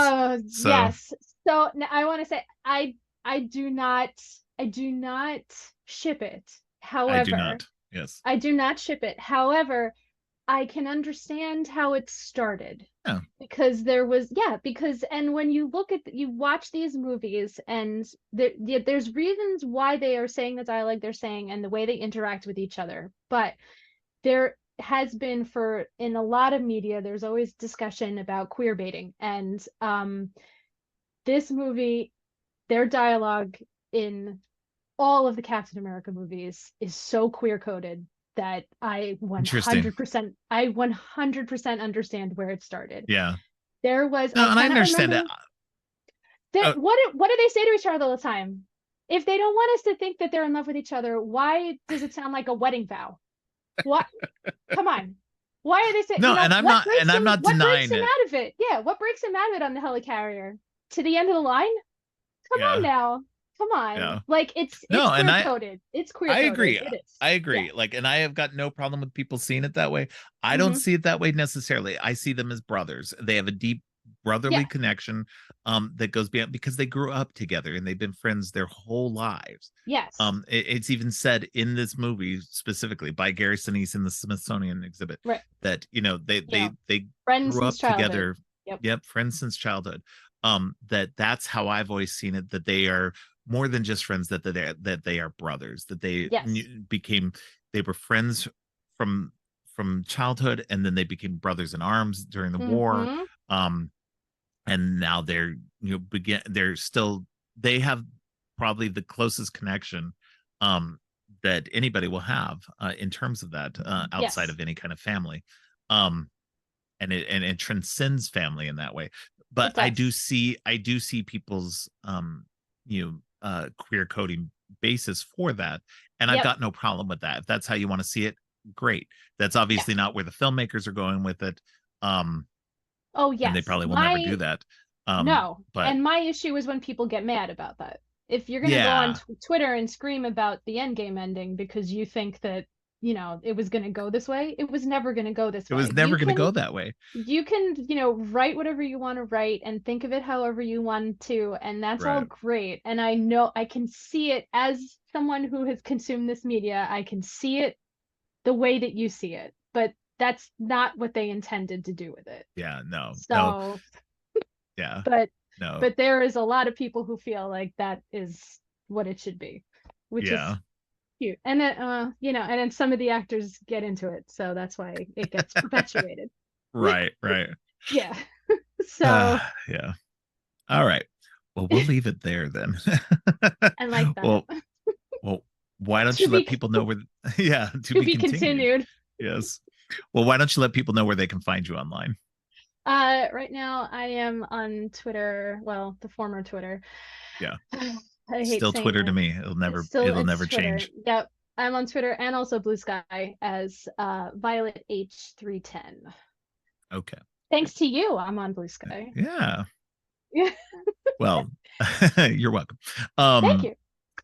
So yes. So I want to say I I do not ship it. I do However, not. Yes. I do not ship it. However, I can understand how it started Yeah. because there was, yeah, because, and when you look at you watch these movies, and yeah, there's reasons why they are saying the dialogue they're saying and the way they interact with each other, but there has been, for in a lot of media, there's always discussion about queer baiting, and this movie, their dialogue in all of the Captain America movies is so queer coded that Interesting. I 100% understand where it started. Yeah. There was, I No, and I cannot understand remember that. that, Uh, what do they say to each other all the time? If they don't want us to think that they're in love with each other, why does it sound like a wedding vow? What? Come on. Why are they saying, no, and I'm not what breaks denying him it. out of it? Yeah, what breaks him out of it on the helicarrier? To the end of the line? Come on Yeah. now. Come on. Yeah. Like, it's No, and queer coded. It's queer I coded. agree. It is. I Yeah. agree. Like, and I have got no problem with people seeing it that way. I don't Hmm. see it that way necessarily. I see them as brothers. They have a deep Yeah. brotherly connection that goes beyond, because they grew up together and they've been friends their whole lives. Yes. It's even said in this movie specifically by Gary Sinise in the Smithsonian exhibit Right. that, Yeah. they Friends grew since up childhood. together. Yep. Yep, friends since childhood. That's how I've always seen it, that they are more than just friends, that they are brothers, that they Yes. became they were friends from childhood, and then they became brothers in arms during the war. Mm-hmm. Um, and now they're they're still, they have probably the closest connection that anybody will have in terms of that outside Yes, of any kind of family. Um, and it transcends family in that way. But it does. I do see people's queer coding basis for that, and I've Yep. got no problem with that. If that's how you want to see it, great. That's Yeah. obviously not where the filmmakers are going with it. Oh, And they yes. probably will never do My that. No. But And my issue is when people get mad about that. If you're going to go on yeah, Twitter and scream about the Endgame ending because you think that, it was going to go this way, it was never going to go this it was way. never going to go that way. You can, write whatever you want to write and think of it however you want to, and that's all Right. great. And I know I can see it as someone who has consumed this media. I can see it the way that you see it, but that's not what they intended to do with it. Yeah, no, no, So, yeah, but no, but there is a lot of people who feel like that is what it should be, which is yeah. cute. And then and then some of the actors get into it, so that's why it gets perpetuated. Right, right. Yeah. So Yeah. All right. Well, we'll leave it there then. I like that. well, well, why don't To you let be people know where? Yeah, to to be be continued. continued. Yes. Well, why don't you let people know where they can find you online? Right now I am on Twitter, well, the former Twitter. Yeah, I hate still saying Twitter to that. me. It'll It's never Twitter. change. Yep. I'm on Twitter and also Blue Sky as Violet H310. Okay. Thanks to you, I'm on Blue Sky. Yeah. Yeah. Well, you're welcome. Thank Um, you.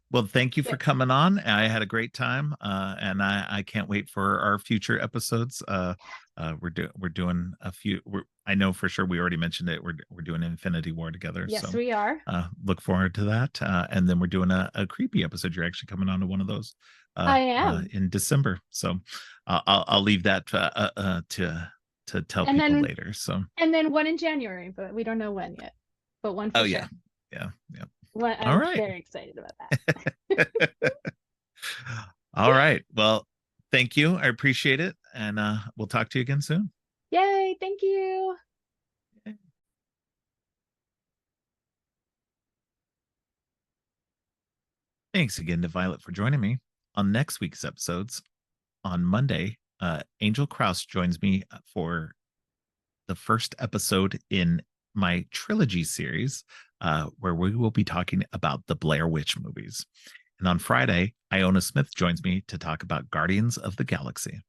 Well, thank you Yeah. for coming on. I had a great time, and I can't wait for our future episodes. We're doing a few. I know for sure we already mentioned it. We're doing Infinity War together, Yes, so we are. look forward to that. And then we're doing a creepy episode. You're actually coming on to one of those I am. in December. So I'll leave that to tell And people then later. So one in January, but we don't know when yet. But one oh for yeah, sure. yeah, yeah. One, All I'm right. very excited about that. All right. Well, thank you. I appreciate it. And we'll talk to you again soon. Yay, thank you. Thanks again to Violet for joining me on next week's episodes. On Monday, Angel Kraus joins me for the first episode in my trilogy series, where we will be talking about the Blair Witch movies. And on Friday, Iona Smith joins me to talk about Guardians of the Galaxy.